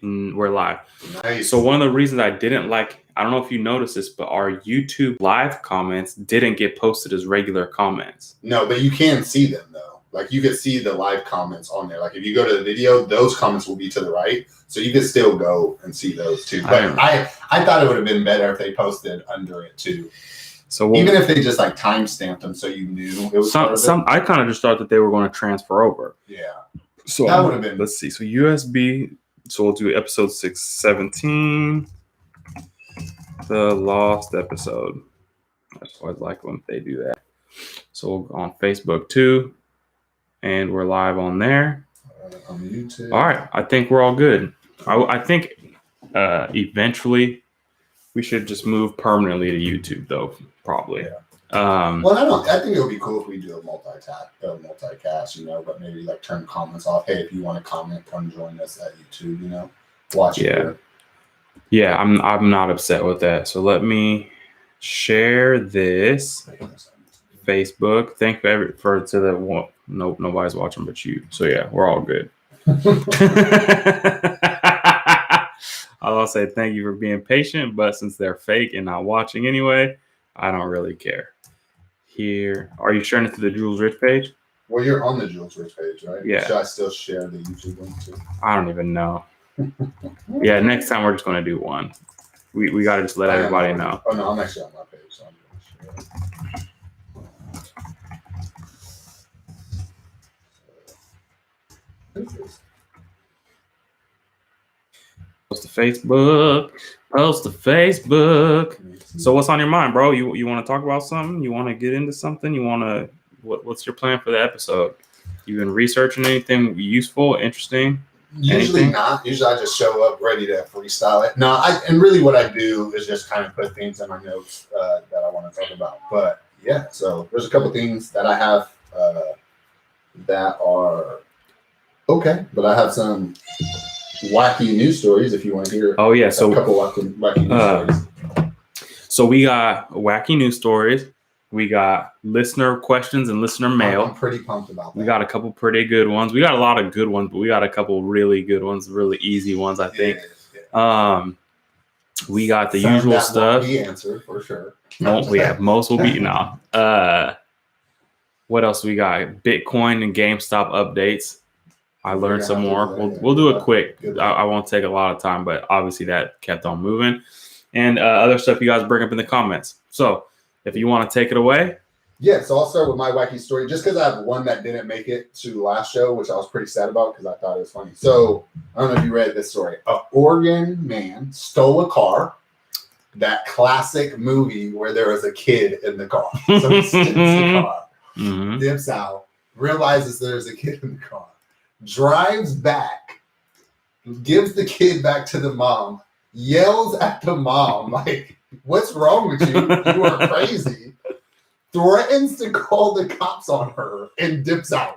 We're live. Nice. So one of the reasons I didn't like, I don't know if you noticed this, but our YouTube live comments didn't get posted as regular comments. No, but you can see them though. Like you can see the live comments on there. Like if you go to the video, those comments will be to the right. So you can still go and see those too. But I thought it would have been better if they posted under it too. So even if they just like time stamped them so you knew it was I kind of just thought that they were going to transfer over. Yeah. So that would have been. Let's see. So USB. So we'll do episode 617, the lost episode. I always like when they do that. So we'll go on Facebook too, and we're live on there. On YouTube. All right, I think we're all good. I think eventually we should just move permanently to YouTube, though. Probably. Yeah. Well, I think it would be cool if we do a multicast, you know, but maybe like turn comments off. Hey, if you want to comment, come join us at YouTube, you know, watch it. Here. Yeah, I'm not upset with that. So let me share this Facebook. Thank you for to the one. Nope, nobody's watching but you. So yeah, we're all good. I'll say thank you for being patient, but since they're fake and not watching anyway, I don't really care. Here, are you sharing it to the Jules&Rich page? Well, you're on the Jules&Rich page, right? Yeah. Should I still share the YouTube link too? I don't even know. Yeah, next time we're just gonna do one. We gotta just let everybody know. Oh no, I'm actually on my page, so I'm gonna share it. Post to Facebook. Post to Facebook. So what's on your mind, bro? You want to talk about something? You want to get into something? You want to? What's your plan for the episode? You been researching anything useful, interesting? Usually not. Usually I just show up ready to freestyle it. No, and really what I do is just kind of put things in my notes that I want to talk about. But yeah, so there's a couple things that I have that are okay, but I have some wacky news stories if you want to hear. Oh yeah, so a couple wacky news stories. So we got wacky news stories. We got listener questions and listener mail. I'm pretty pumped about that. We got a couple pretty good ones. We got a lot of good ones, but we got a couple really good ones, really easy ones, I think. Yeah. We got the usual stuff. The answer for sure. Most will be now. What else we got? Bitcoin and GameStop updates. I learned some more. We'll do it quick. I won't take a lot of time, but obviously that kept on moving. And other stuff you guys bring up in the comments. So if you want to take it away. Yeah, so I'll start with my wacky story just because I have one that didn't make it to the last show, which I was pretty sad about because I thought it was funny. So I don't know if you read this story. An Oregon man stole a car. That classic movie where there was a kid in the car. So he steals the car, dips out, realizes there's a kid in the car, drives back, gives the kid back to the mom, yells at the mom like, "What's wrong with you? You are crazy." Threatens to call the cops on her and dips out.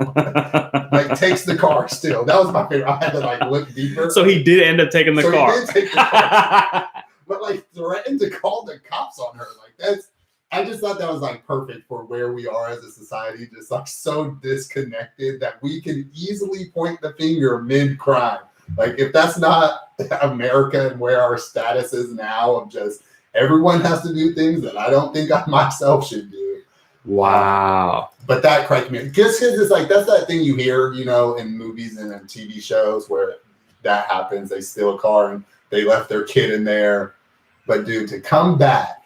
Like takes the car still. That was my favorite. I had to like look deeper. So he did end up taking the car. He did take the car. But like threatened to call the cops on her. Like I just thought that was like perfect for where we are as a society, just like so disconnected that we can easily point the finger mid-crime. Like if that's not America and where our status is now of just everyone has to do things that I don't think I myself should do. Wow. But that cracked me. Just because it's like, that's that thing you hear, you know, in movies and in TV shows where that happens. They steal a car and they left their kid in there. But dude, to come back,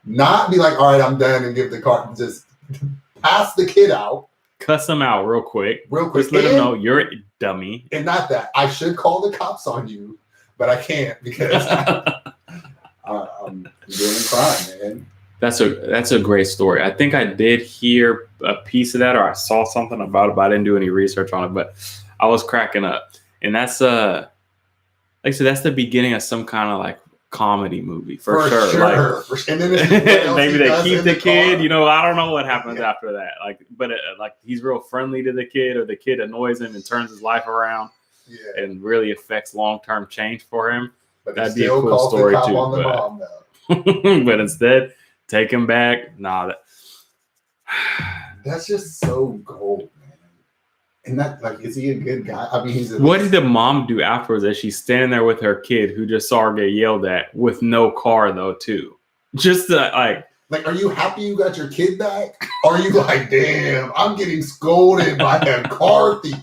not be like, all right, I'm done and give the car, just pass the kid out. Cuss them out real quick. Just let them know you're a dummy. And not that. I should call the cops on you, but I can't because I'm doing a crime, man. That's a great story. I think I did hear a piece of that, or I saw something about it, but I didn't do any research on it. But I was cracking up, and that's like I said, that's the beginning of some kind of like comedy movie for sure. Like, and then maybe they keep the kid. Car. You know, I don't know what happens after that. Like, but like he's real friendly to the kid, or the kid annoys him and turns his life around, and really affects long-term change for him. But that'd be a cool story too. Mom, but instead. Take him back. Nah, that's just so gold, man. And that, like, is he a good guy? I mean, what did the mom do afterwards as she's standing there with her kid who just saw her get yelled at with no car though too? Just like, are you happy you got your kid back? Or are you like, damn, I'm getting scolded by a car thief?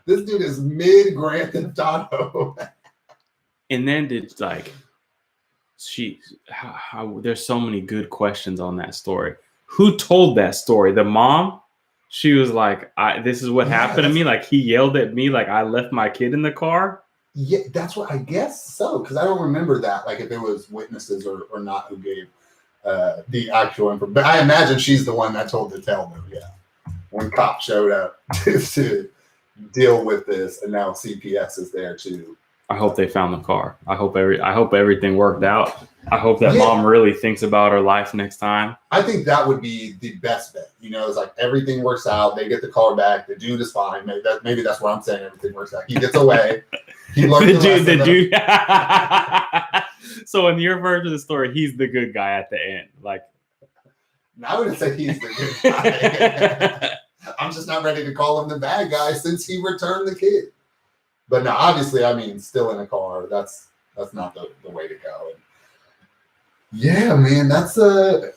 This dude is mid Grand Theft Auto. And then did like there's so many good questions on that story. Who told that story? The mom? She was like, this is what happened to me. Like, he yelled at me like I left my kid in the car. Yeah, that's what I guess so. Because I don't remember that. Like, if it was witnesses or not who gave the actual information. But I imagine she's the one that told the tale, though. Yeah. When cops showed up to deal with this, and now CPS is there too. I hope they found the car. I hope everything worked out. I hope that mom really thinks about her life next time. I think that would be the best bet. You know, it's like everything works out. They get the car back. The dude is fine. Maybe that's what I'm saying. Everything works out. He gets away. He learned the dude. So in your version of the story, he's the good guy at the end. Like, I wouldn't say he's the good guy. I'm just not ready to call him the bad guy since he returned the kid. But no, obviously, I mean, still in a car. That's not the way to go. And yeah, man, that's that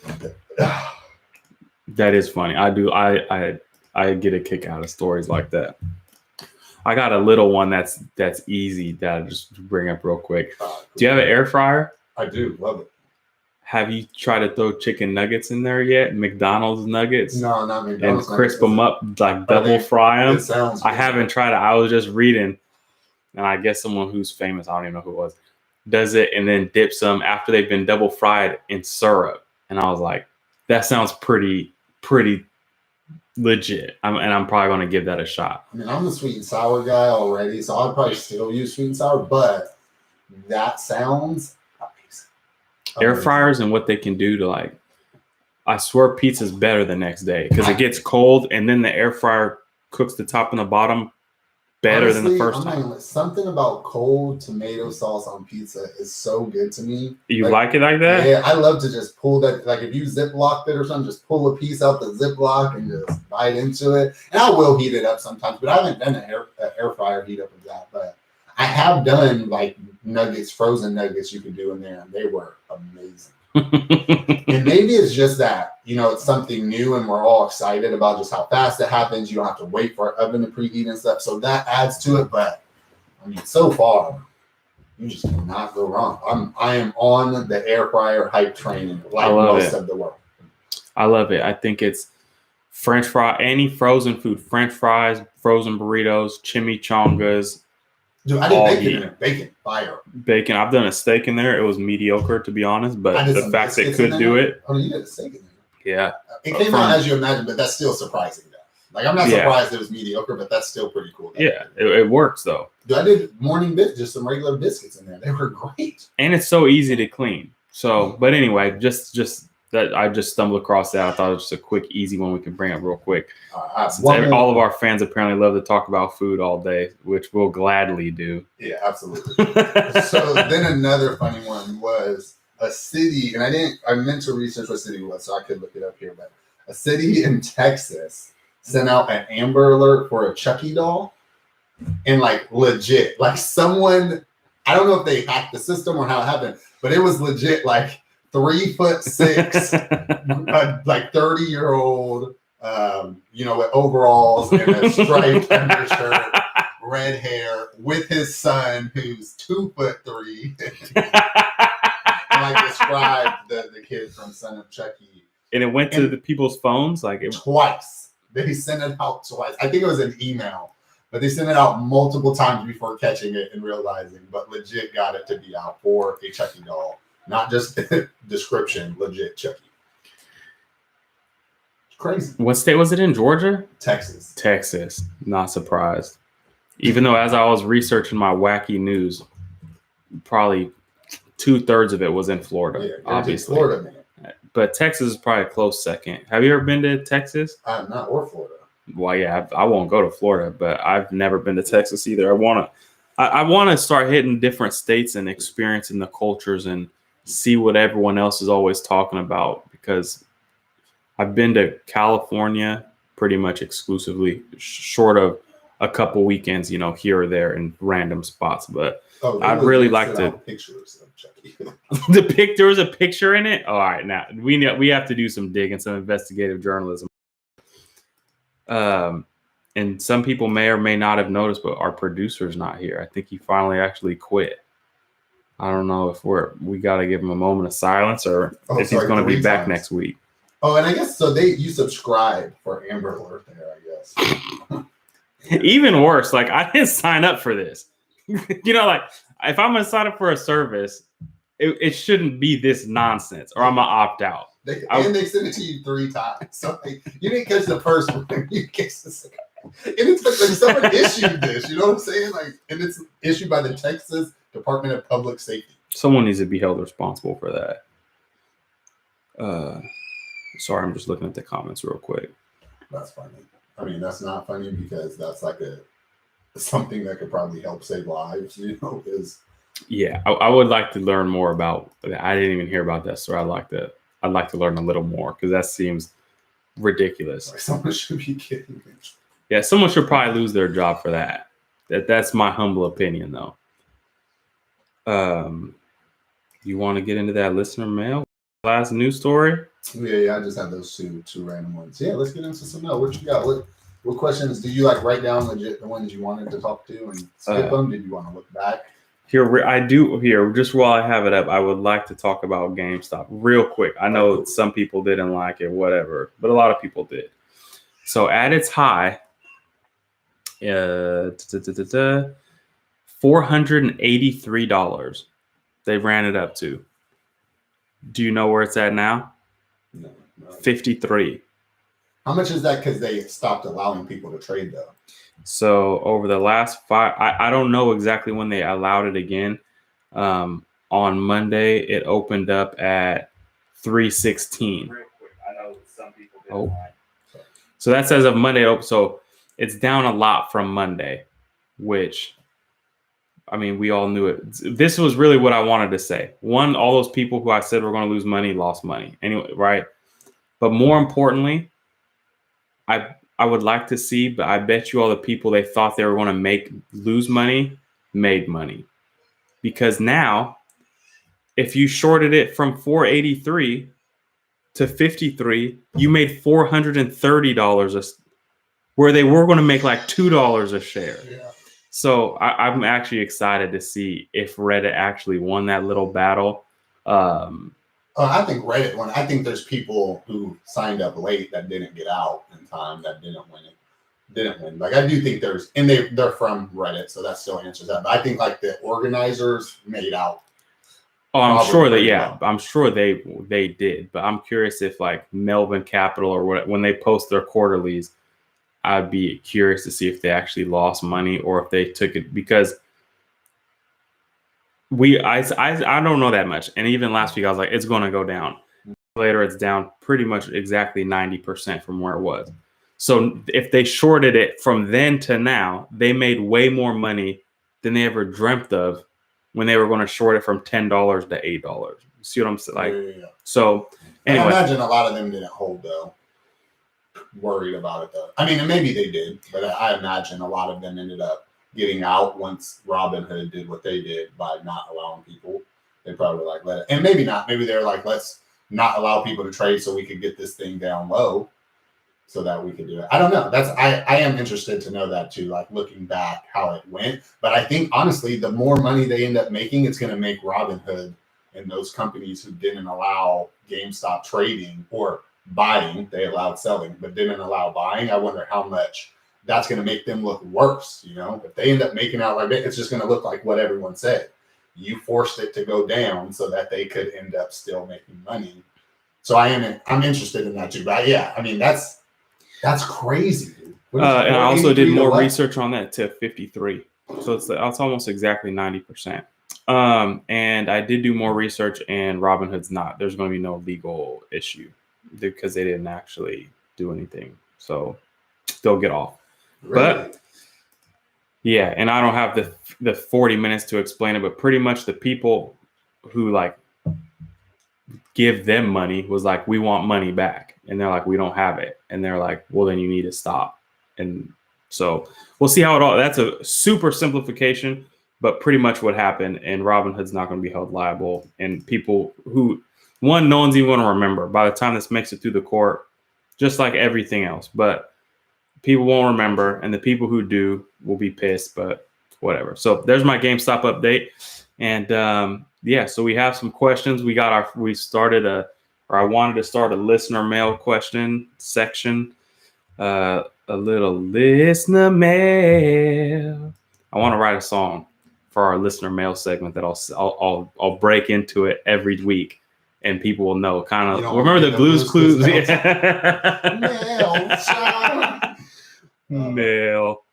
is funny. I get a kick out of stories like that. I got a little one that's easy that I'll just bring up real quick. Do you have an air fryer? I do. Love it. Have you tried to throw chicken nuggets in there yet? McDonald's nuggets? No, not McDonald's. And crisp them up, like double fry them. I haven't tried it. I was just reading, and I guess someone who's famous, I don't even know who it was, does it and then dips them after they've been double fried in syrup. And I was like, that sounds pretty legit. I'm probably going to give that a shot. I mean, I'm a sweet and sour guy already, so I'd probably still use sweet and sour, but that sounds amazing. Air fryers and what they can do to, like, I swear pizza's better the next day because it gets cold and then the air fryer cooks the top and the bottom better than the first time. Something about cold tomato sauce on pizza is so good to me. You like it like that? Yeah, I love to just pull that. Like, if you Ziploc it or something, just pull a piece out the Ziploc and just bite into it. And I will heat it up sometimes, but I haven't done an air fryer heat up of that. But I have done like nuggets, frozen nuggets you can do in there, and they were amazing. And maybe it's just that, you know, it's something new and we're all excited about just how fast it happens. You don't have to wait for an oven to preheat and stuff. So that adds to it. But I mean, so far, you just cannot go wrong. I am on the air fryer hype train like most of the world. I love it. I think it's French fry, any frozen food, French fries, frozen burritos, chimichangas. Dude, I did bacon in there. Bacon, fire. Bacon. I've done a steak in there. It was mediocre, to be honest, but the fact that it could do it. Oh, you did a steak in there. Yeah. It came out as you imagined, but that's still surprising, though. Like, I'm not surprised it was mediocre, but that's still pretty cool. Yeah, it works, though. Dude, I did morning just some regular biscuits in there. They were great. And it's so easy to clean. So, but anyway, just that I just stumbled across that. I thought it was just a quick, easy one we can bring up real quick. All of our fans apparently love to talk about food all day, which we'll gladly do. Yeah, absolutely. So then another funny one was a city, and I meant to research what city it was so I could look it up here, but a city in Texas sent out an Amber Alert for a Chucky doll, and like legit, like someone, I don't know if they hacked the system or how it happened, but it was legit like 3'6", like 30-year-old, you know, with overalls and a striped undershirt, red hair, with his son who's 2'3". And I described the kid from Son of Chucky. And it went to the people's phones twice. They sent it out twice. I think it was an email, but they sent it out multiple times before catching it and realizing, but legit got it to be out for a Chucky doll. Not just description, legit Chucky. Crazy. What state was it in? Georgia? Texas. Not surprised. Even though as I was researching my wacky news, probably 2/3 of it was in Florida. Yeah, obviously. Florida, man. But Texas is probably a close second. Have you ever been to Texas? Not or Florida. Well, yeah, I won't go to Florida, but I've never been to Texas either. I want to start hitting different states and experiencing the cultures and see what everyone else is always talking about, because I've been to California pretty much exclusively, short of a couple weekends, here or there in random spots. But Oh, I'd really like to pictures of Chucky. there was a picture in it. All right, now we have to do some digging, some investigative journalism. And some people may or may not have noticed, but our producer's not here. I think he finally actually quit. I don't know if we got to give him a moment of silence or if he's going to be back next week. Oh, and I guess so. You subscribe for Amber Alert there, I guess. Even worse, like I didn't sign up for this. Like if I'm gonna sign up for a service, it shouldn't be this nonsense, or I'm gonna opt out. They sent it to you 3 times, so you didn't catch the first one. You catch the second. And it's like someone issued this. You know what I'm saying? And it's issued by the Texas Department of Public Safety. Someone needs to be held responsible for that. Sorry, I'm just looking at the comments real quick. That's funny. I mean, that's not funny because that's like something that could probably help save lives, Yeah, I would like to learn more about that. I didn't even hear about that, so I'd like to learn a little more because that seems ridiculous. Like someone should be kidding me. Yeah, someone should probably lose their job for that. That's my humble opinion, though. You want to get into that listener mail? Last news story? Yeah, I just have those two random ones. Yeah, let's get into some mail. What you got? What questions do you write down legit the ones you wanted to talk to and skip them? Did you want to look back? Here, just while I have it up, I would like to talk about GameStop real quick. I know some people didn't like it, whatever, but a lot of people did. So at its high, $483 they ran it up to. Do you know where it's at now? No. 53. How much is that because they stopped allowing people to trade though? So over the last 5, I don't know exactly when they allowed it again. On Monday, it opened up at 316. Real quick, I know some people didn't like. So that says of Monday. So it's down a lot from Monday, which, I mean, we all knew it. This was really what I wanted to say. One, all those people who I said were going to lose money lost money anyway, right? But more importantly, I would like to see, but I bet you all the people they thought they were going to lose money made money. Because now, if you shorted it from 483 to 53, you made $430 where they were going to make like $2 a share. Yeah. So I'm actually excited to see if Reddit actually won that little battle. I think Reddit won. I think there's people who signed up late that didn't get out in time that didn't win. Like I do think and they're from Reddit, so that still answers that. But I think like the organizers made out. Oh, I'm sure that I'm sure they did. But I'm curious if like Melvin Capital or when they post their quarterlies, I'd be curious to see if they actually lost money or if they took it because I don't know that much. And even last week I was like, it's going to go down. Later, it's down pretty much exactly 90% from where it was. So if they shorted it from then to now, they made way more money than they ever dreamt of when they were going to short it from $10 to $8. See what I'm saying? Yeah. So anyway, I imagine a lot of them didn't hold though. Worried about it though. I mean, and maybe they did, but I imagine a lot of them ended up getting out once Robinhood did what they did by not allowing people. They probably were like, let it, and maybe not. Maybe they're like, let's not allow people to trade so we could get this thing down low so that we could do it. I don't know. I am interested to know that too, like looking back how it went. But I think honestly, the more money they end up making, it's going to make Robinhood and those companies who didn't allow GameStop trading or buying, they allowed selling, but didn't allow buying. I wonder how much that's going to make them look worse. If they end up making out like that, it's just going to look like what everyone said. You forced it to go down so that they could end up still making money. So I'm interested in that too. But yeah, I mean, that's crazy. And I also did more research on that to 53. So it's almost exactly 90%. And I did do more research and Robinhood's not. There's going to be no legal issue because they didn't actually do anything. So they'll get off. Really? But yeah, and I don't have the 40 minutes to explain it, but pretty much the people who like give them money was like, we want money back. And they're like, we don't have it. And they're like, well, then you need to stop. And So we'll see how it all. That's a super simplification, but pretty much what happened. And Robinhood's not going to be held liable. And people who, no one's even going to remember by the time this makes it through the court, just like everything else. But people won't remember, and the people who do will be pissed. But whatever. So there's my GameStop update. And so we have some questions. I wanted to start a listener mail question section. A little listener mail. I want to write a song for our listener mail segment that I'll break into it every week, and people will know. Kind of remember the Blues Clues? Mail.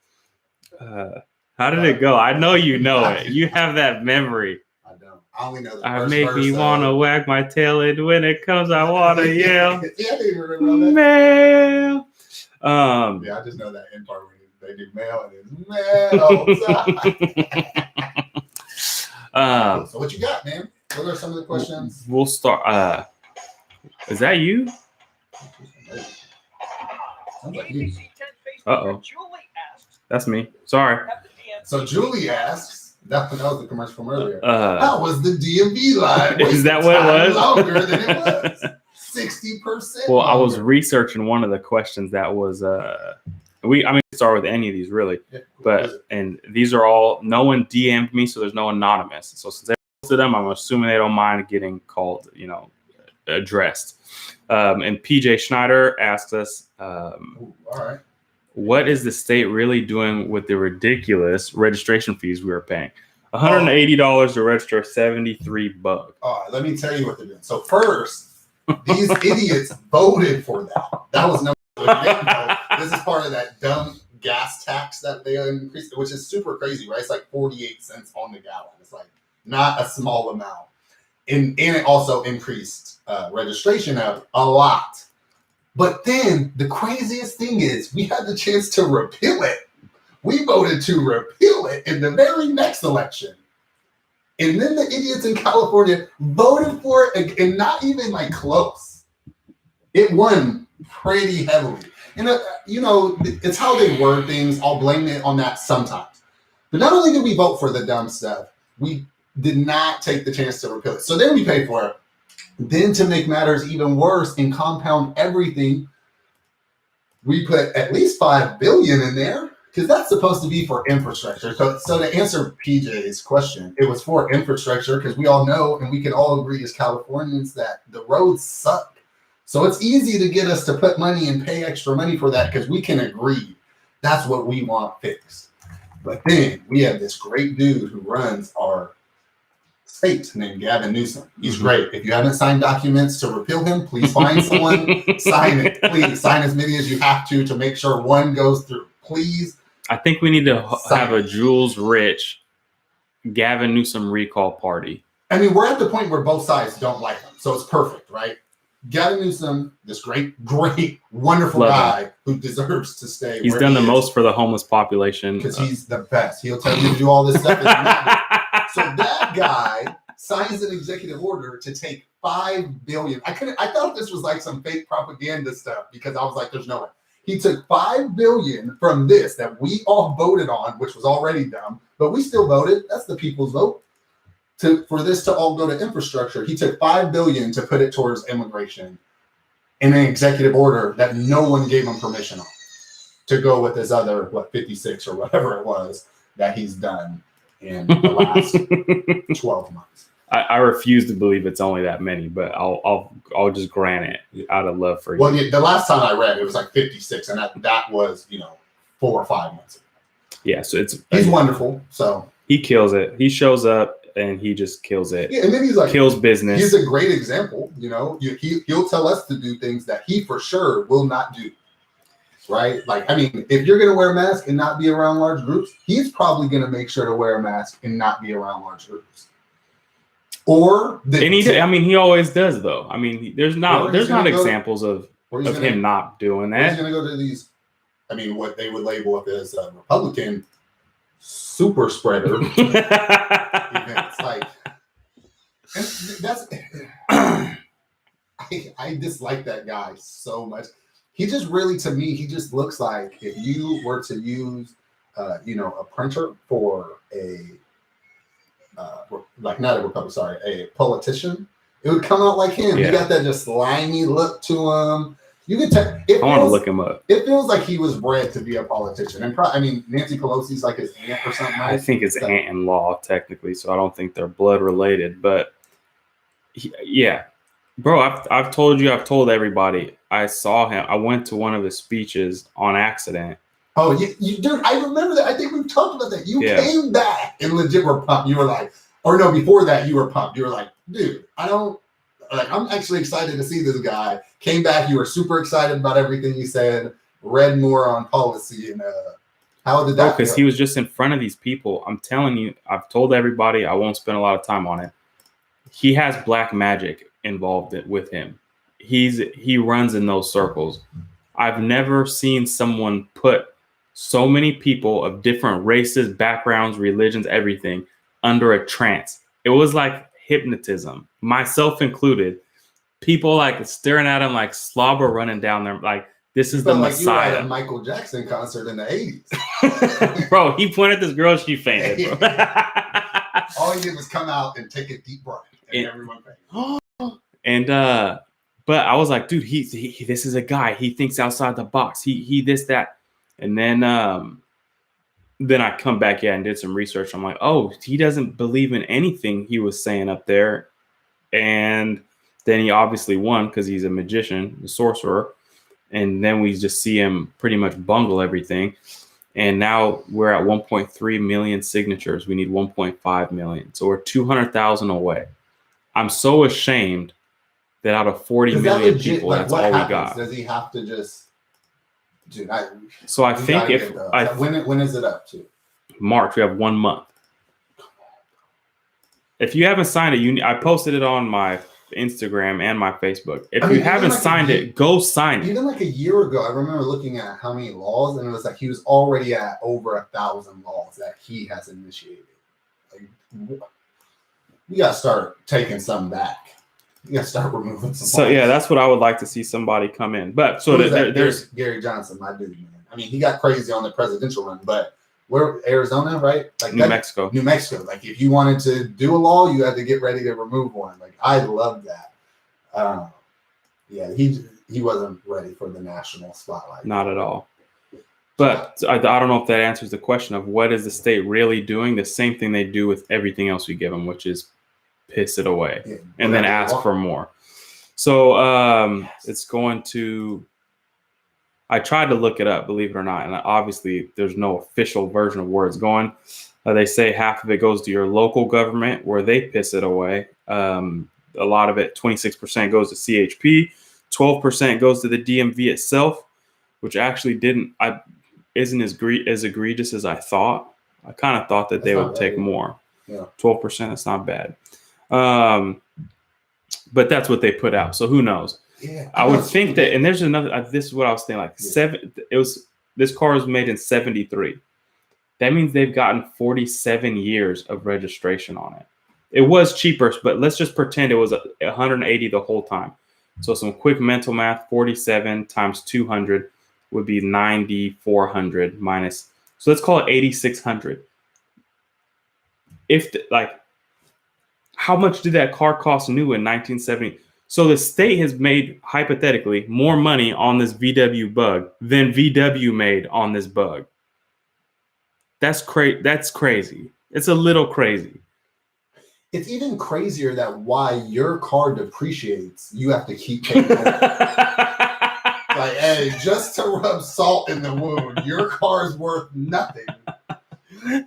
How did it go? I know you know it. You have that memory. I don't. I only know the I first make verse me want to wag my tail, and when it comes, I want to yell. Yeah, I didn't remember that. Mail. I just know that end part where they do mail and it's mail. So what you got, man? What are some of the questions? We'll start. Is that you? Sounds like you. Uh-oh. That's me. Sorry. So Julie asks, that was the commercial from earlier. How was the DMV live? Is that what it was? Longer than it was. 60%. Well, I was researching one of the questions that was we start with any of these really. Yeah, and these are all, no one DM'd me, so there's no anonymous. So since they posted them, I'm assuming they don't mind getting called, addressed. And PJ Schneider asked us, all right. What is the state really doing with the ridiculous registration fees we were paying? $180 to register, $73. Let me tell you what they're doing. So first, these idiots voted for that. That was number one. This is part of that dumb gas tax that they increased, which is super crazy, right? It's like 48 cents on the gallon. It's like not a small amount. And it also increased registration out a lot. But then the craziest thing is we had the chance to repeal it. We voted to repeal it in the very next election. And then the idiots in California voted for it, and not even like close. It won pretty heavily. And, it's how they word things. I'll blame it on that sometimes. But not only did we vote for the dumb stuff, we did not take the chance to repeal it. So then we paid for it. Then to make matters even worse and compound everything, we put at least $5 billion in there because that's supposed to be for infrastructure. So to answer PJ's question, it was for infrastructure because we all know and we can all agree as Californians that the roads suck. So it's easy to get us to put money and pay extra money for that because we can agree that's what we want fixed. But then we have this great dude who runs our state named Gavin Newsom. He's great. If you haven't signed documents to repeal him, please find someone, sign it. Please sign as many as you have to make sure one goes through. Please. I think we need to have a Jules&Rich Gavin Newsom recall party. I mean, we're at the point where both sides don't like him. So it's perfect, right? Gavin Newsom, this great, wonderful guy who deserves to stay. He's done the most for the homeless population. Because he's the best. He'll tell you to do all this stuff. So that guy signs an executive order to take $5 billion. I thought this was like some fake propaganda stuff because I was like, there's no way. He took $5 billion from this that we all voted on, which was already dumb, but we still voted. That's the people's vote. For this to all go to infrastructure. He took $5 billion to put it towards immigration in an executive order that no one gave him permission on to go with his other 56 or whatever it was that he's done in the last 12 months. I refuse to believe it's only that many, but I'll just grant it out of love for you. Well, the last time I read, it was like 56, and that was 4 or 5 months ago. Yeah, so he's wonderful. So he kills it. He shows up and he just kills it. Yeah, and then he's like kills business. He's a great example. He'll tell us to do things that he for sure will not do. Right? Like, I mean, if you're going to wear a mask and not be around large groups, he's probably going to make sure to wear a mask and not be around large groups. He always does though. I mean, there's not examples of him not doing that. He's going to go to these, what they would label it as Republican super spreader events. Like, and that's I dislike that guy so much. he just really, to me, he just looks like if you were to use, a printer for a, like not a Republican, sorry, a politician, it would come out like him. Yeah. He got that just slimy look to him. You can tell. I want to look him up. It feels like he was bred to be a politician. And Nancy Pelosi's like his aunt or something. I think it's aunt-in-law technically, so I don't think they're blood related. But yeah, bro, I've told everybody. I saw him. I went to one of his speeches on accident. Oh, you dude, I remember that. I think we've talked about that. You came back and legit were pumped. You were like, or no, before that you were pumped. You were like, dude, I'm actually excited to see this guy. Came back, you were super excited about everything you said, read more on policy, and how did that? Because he was just in front of these people. I'm telling you, I've told everybody, I won't spend a lot of time on it. He has black magic involved with him. He runs in those circles. I've never seen someone put so many people of different races, backgrounds, religions, everything under a trance. It was like hypnotism, myself included. People like staring at him like slobber running down there. Like, this is the Messiah. You were at a Michael Jackson concert in the 80s. Bro, he pointed at this girl, she fainted, bro. All he did was come out and take a deep breath. And everyone fainted. And but I was like, dude, he this is a guy. He thinks outside the box. He this, that. And then I come back and did some research. I'm like, oh, he doesn't believe in anything he was saying up there. And then he obviously won because he's a magician, a sorcerer. And then we just see him pretty much bungle everything. And now we're at 1.3 million signatures. We need 1.5 million. So we're 200,000 away. I'm so ashamed that out of 40 million people, that's all we got. Does he have to just... Dude, so I think when is it up to? March. We have 1 month. If you haven't signed it, I posted it on my Instagram and my Facebook. If you haven't signed it, go sign it. Even like a year ago, I remember looking at how many laws, and it was like he was already at over 1,000 laws that he has initiated. Like, we gotta start taking some back. You gotta start removing some. So yeah, that's what I would like to see somebody come in. But so there's Gary Johnson, my dude, man. I mean, he got crazy on the presidential run, but we're Arizona, right? Like New Mexico. Like if you wanted to do a law, you had to get ready to remove one. Like I love that. Yeah, he wasn't ready for the national spotlight. Not at all. But I don't know if that answers the question of what is the state really doing? The same thing they do with everything else we give them, which is piss it away and then ask for more. So it's going to, I tried to look it up, believe it or not, and obviously there's no official version of where it's going. They say half of it goes to your local government where they piss it away. A lot of it, 26% goes to CHP, 12% goes to the DMV itself, which actually isn't as egregious as I thought. I kind of thought that they would take more. Yeah. 12%, that's not bad. But that's what they put out. So who knows? Yeah, I would think that, and there's another. This is what I was thinking. Like this car was made in '73. That means they've gotten 47 years of registration on it. It was cheaper, but let's just pretend it was 180 the whole time. So some quick mental math: 47 times 200 would be 9,400 minus. So let's call it 8,600. How much did that car cost new in 1970? So the state has made, hypothetically, more money on this VW bug than VW made on this bug. That's crazy. It's a little crazy. It's even crazier that why your car depreciates, you have to keep paying for it. Like, hey, just to rub salt in the wound, your car is worth nothing.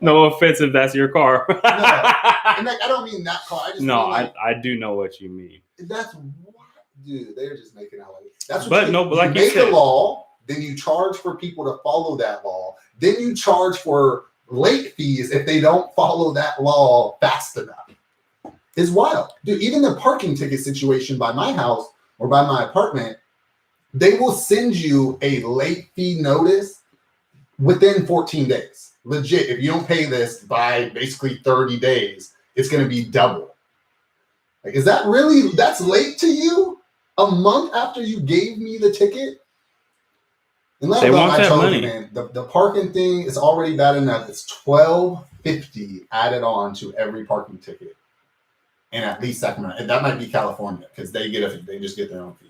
No offense if that's your car. No, and I don't mean that car. I do know what you mean. That's what, dude. They're just making out like that's what. But like you make a law, then you charge for people to follow that law. Then you charge for late fees if they don't follow that law fast enough. It's wild, dude. Even the parking ticket situation by my house or by my apartment, they will send you a late fee notice within 14 days. Legit, if you don't pay this by basically 30 days, it's going to be double. Like, is that really, that's late to you? A month after you gave me the ticket? And They want I that told money. you, man, the parking thing is already bad enough. It's $12.50 added on to every parking ticket, and at least Sacramento. And that might be California because they just get their own fee.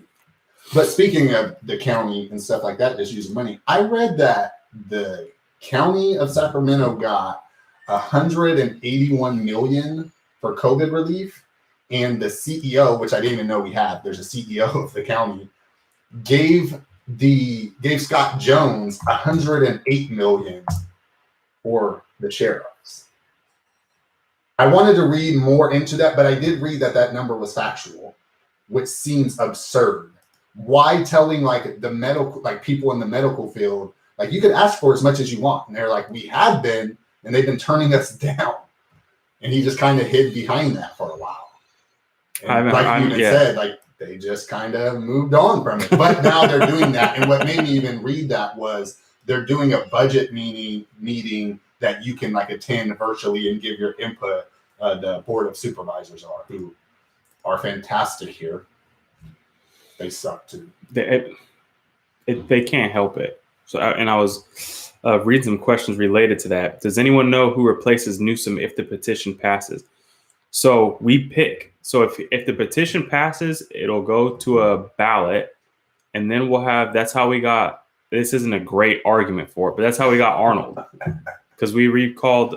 But speaking of the county and stuff like that, just using money, I read that the county of Sacramento got $181 million for COVID relief, and the CEO, which I didn't even know we had, there's a CEO of the county, gave Scott Jones $108 million for the sheriffs. I wanted to read more into that, but I did read that number was factual, which seems absurd. Why telling like the medical, like people in the medical field, like you could ask for as much as you want, and they're like, we have been, and they've been turning us down, and he just kind of hid behind that for a while. And like you said, like they just kind of moved on from it. But now they're doing that. And what made me even read that was they're doing a budget meeting that you can like attend virtually and give your input. The board of supervisors who are fantastic here. They suck too. They can't help it. So, I was reading some questions related to that. Does anyone know who replaces Newsom if the petition passes? So we pick. So if the petition passes, it'll go to a ballot, and then we'll have. That's how we got. This isn't a great argument for it, but that's how we got Arnold, because we recalled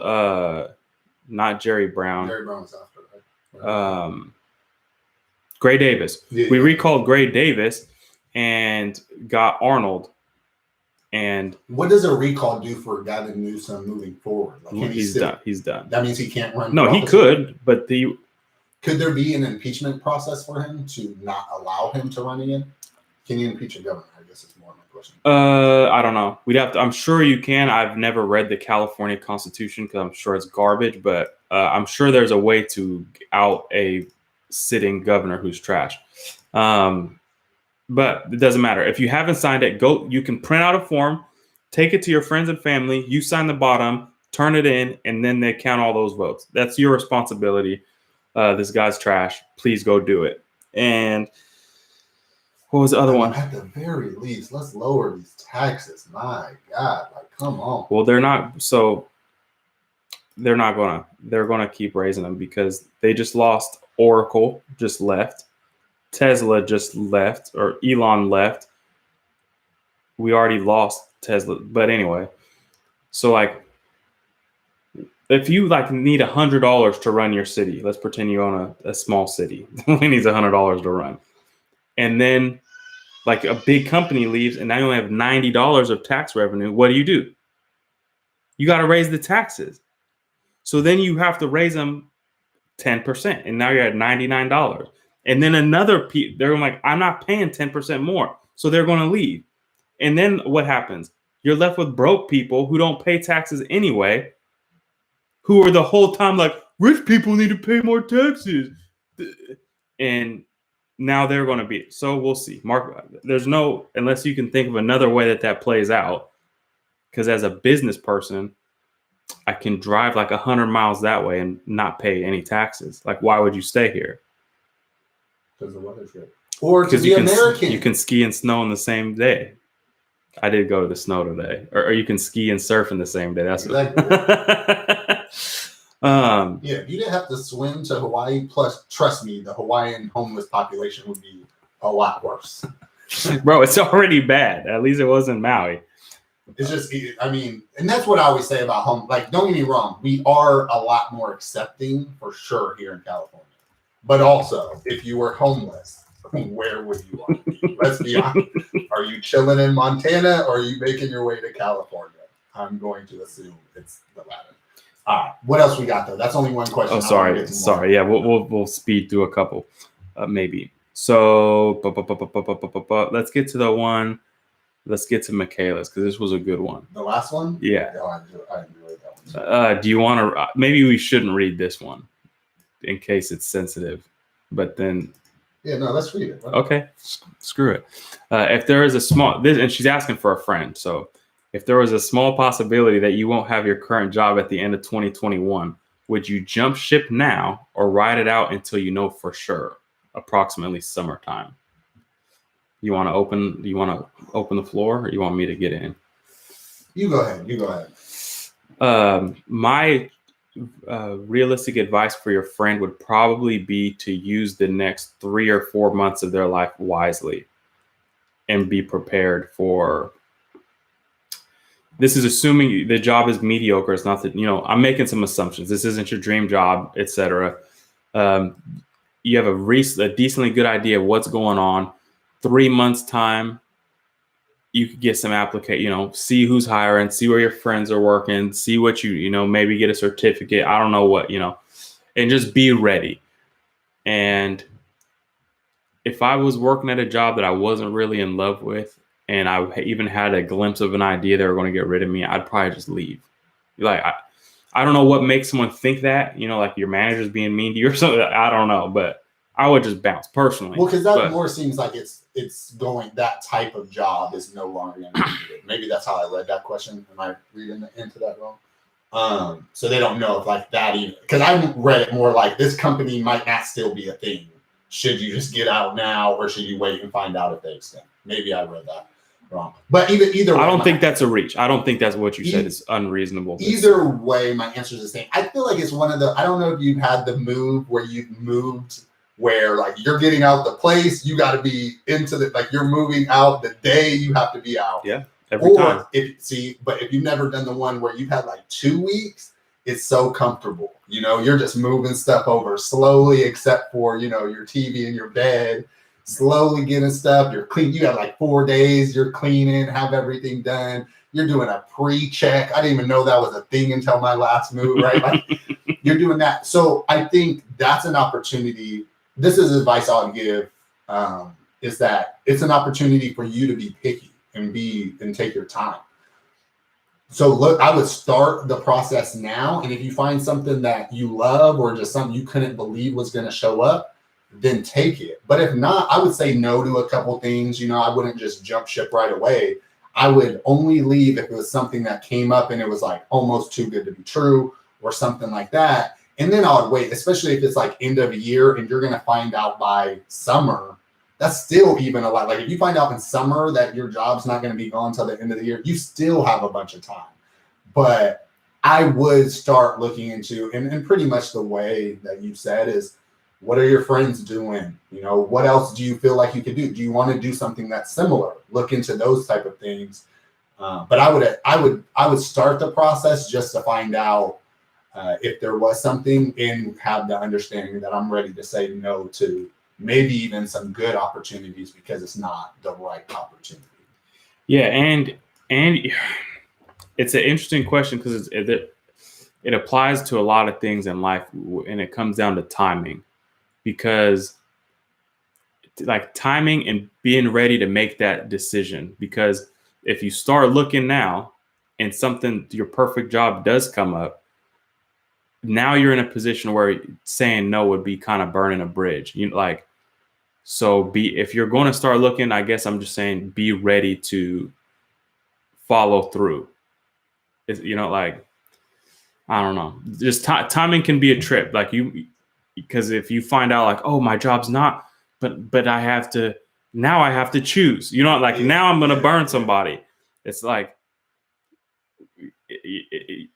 not Jerry Brown. Jerry Brown's after, right? Gray Davis. Yeah. We recalled Gray Davis and got Arnold. And what does a recall do for Gavin Newsom moving forward? Like, he's done. He's done. That means he can't run. No, he could, but could there be an impeachment process for him to not allow him to run again? Can you impeach a governor? I guess it's more of my question. I don't know. We'd have to. I'm sure you can. I've never read the California Constitution because I'm sure it's garbage. But I'm sure there's a way to out a sitting governor who's trash. But it doesn't matter. If you haven't signed it, you can print out a form, take it to your friends and family. You sign the bottom, turn it in, and then they count all those votes. That's your responsibility. This guy's trash. Please go do it. And what was the other one? At the very least, let's lower these taxes. My God, like, come on. Well, they're not gonna keep raising them because they just lost. Oracle just left. Tesla just left, or Elon left. We already lost Tesla, but anyway. So like, if you like need $100 to run your city, let's pretend you own a small city. Only needs $100 to run, and then like a big company leaves, and now you only have $90 of tax revenue. What do? You got to raise the taxes. So then you have to raise them 10%, and now you're at $99. And then they're like, I'm not paying 10% more. So they're going to leave. And then what happens? You're left with broke people who don't pay taxes anyway, who are the whole time like, rich people need to pay more taxes. And now they're going to be. So we'll see. Unless you can think of another way that plays out. Because as a business person, I can drive like 100 miles that way and not pay any taxes. Like, why would you stay here? Because the weather's good. Or to be American. You can ski and snow on the same day. I did go to the snow today. Or you can ski and surf in the same day. That's exactly. Yeah, if you didn't have to swim to Hawaii, plus, trust me, the Hawaiian homeless population would be a lot worse. Bro, it's already bad. At least it wasn't Maui. It's just, I mean, and that's what I always say about home. Like, don't get me wrong, we are a lot more accepting for sure here in California. But also, if you were homeless, where would you want to be? Let's be honest. Are you chilling in Montana or are you making your way to California? I'm going to assume it's the latter. All right. What else we got though? That's only one question. Oh, sorry. Yeah, we'll speed through a couple, maybe. So let's get to the one. Let's get to Michaela's because this was a good one. The last one? Yeah. Oh, I enjoyed that one. Do you want to? Maybe we shouldn't read this one in case it's sensitive, but then. Yeah, no, let's read it. Okay, screw it. If there is a small, and she's asking for a friend. So if there was a small possibility that you won't have your current job at the end of 2021, would you jump ship now or ride it out until you know for sure, approximately summertime? You want to open the floor, or you want me to get in? You go ahead. My realistic advice for your friend would probably be to use the next 3 or 4 months of their life wisely and be prepared for. This is assuming the job is mediocre. It's not that, I'm making some assumptions. This isn't your dream job, etc. You have a decently good idea of what's going on. 3 months time, you could get some see who's hiring, see where your friends are working, see what maybe get a certificate. I don't know what, and just be ready. And if I was working at a job that I wasn't really in love with, and I even had a glimpse of an idea they were going to get rid of me, I'd probably just leave. Like, I don't know what makes someone think that, like your manager's being mean to you or something. I don't know, but I would just bounce personally. Well, because that more seems like it's going, that type of job is no longer going to be needed. Maybe that's how I read that question. Am I reading into that wrong? So they don't know if like that even, because I read it more like this company might not still be a thing. Should you just get out now, or should you wait and find out if they extend? Maybe I read that wrong. But either way, I don't think that's a reach. I don't think that's what you said is unreasonable. Either way, my answer is the same. I feel like it's one of the, I don't know if you've had the move where you've moved where like you're getting out the place, you got to be into the, like you're moving out the day you have to be out. Yeah, every time. But if you've never done the one where you've had like 2 weeks, it's so comfortable. You're just moving stuff over slowly, except for, your TV and your bed, slowly getting stuff. You're clean. You got like 4 days, you're cleaning, have everything done. You're doing a pre-check. I didn't even know that was a thing until my last move, right? Like you're doing that. So I think that's an opportunity. This is advice I'll give, is that it's an opportunity for you to be picky and take your time. So look, I would start the process now. And if you find something that you love or just something you couldn't believe was going to show up, then take it. But if not, I would say no to a couple things. I wouldn't just jump ship right away. I would only leave if it was something that came up and it was like almost too good to be true or something like that. And then I would wait, especially if it's like end of a year and you're going to find out by summer. That's still even a lot. Like if you find out in summer that your job's not going to be gone until the end of the year, you still have a bunch of time. But I would start looking into, and pretty much the way that you said is, what are your friends doing? What else do you feel like you could do? Do you want to do something that's similar? Look into those type of things. But I would start the process just to find out if there was something, and have the understanding that I'm ready to say no to maybe even some good opportunities because it's not the right opportunity. Yeah, and it's an interesting question because it applies to a lot of things in life, and it comes down to timing, because like timing and being ready to make that decision. Because if you start looking now and your perfect job does come up, now you're in a position where saying no would be kind of burning a bridge. If you're going to start looking, I guess I'm just saying, be ready to follow through. I don't know. Just timing can be a trip. Because if you find out like, oh, my job's not, but I have to choose. Now I'm going to burn somebody. It's like,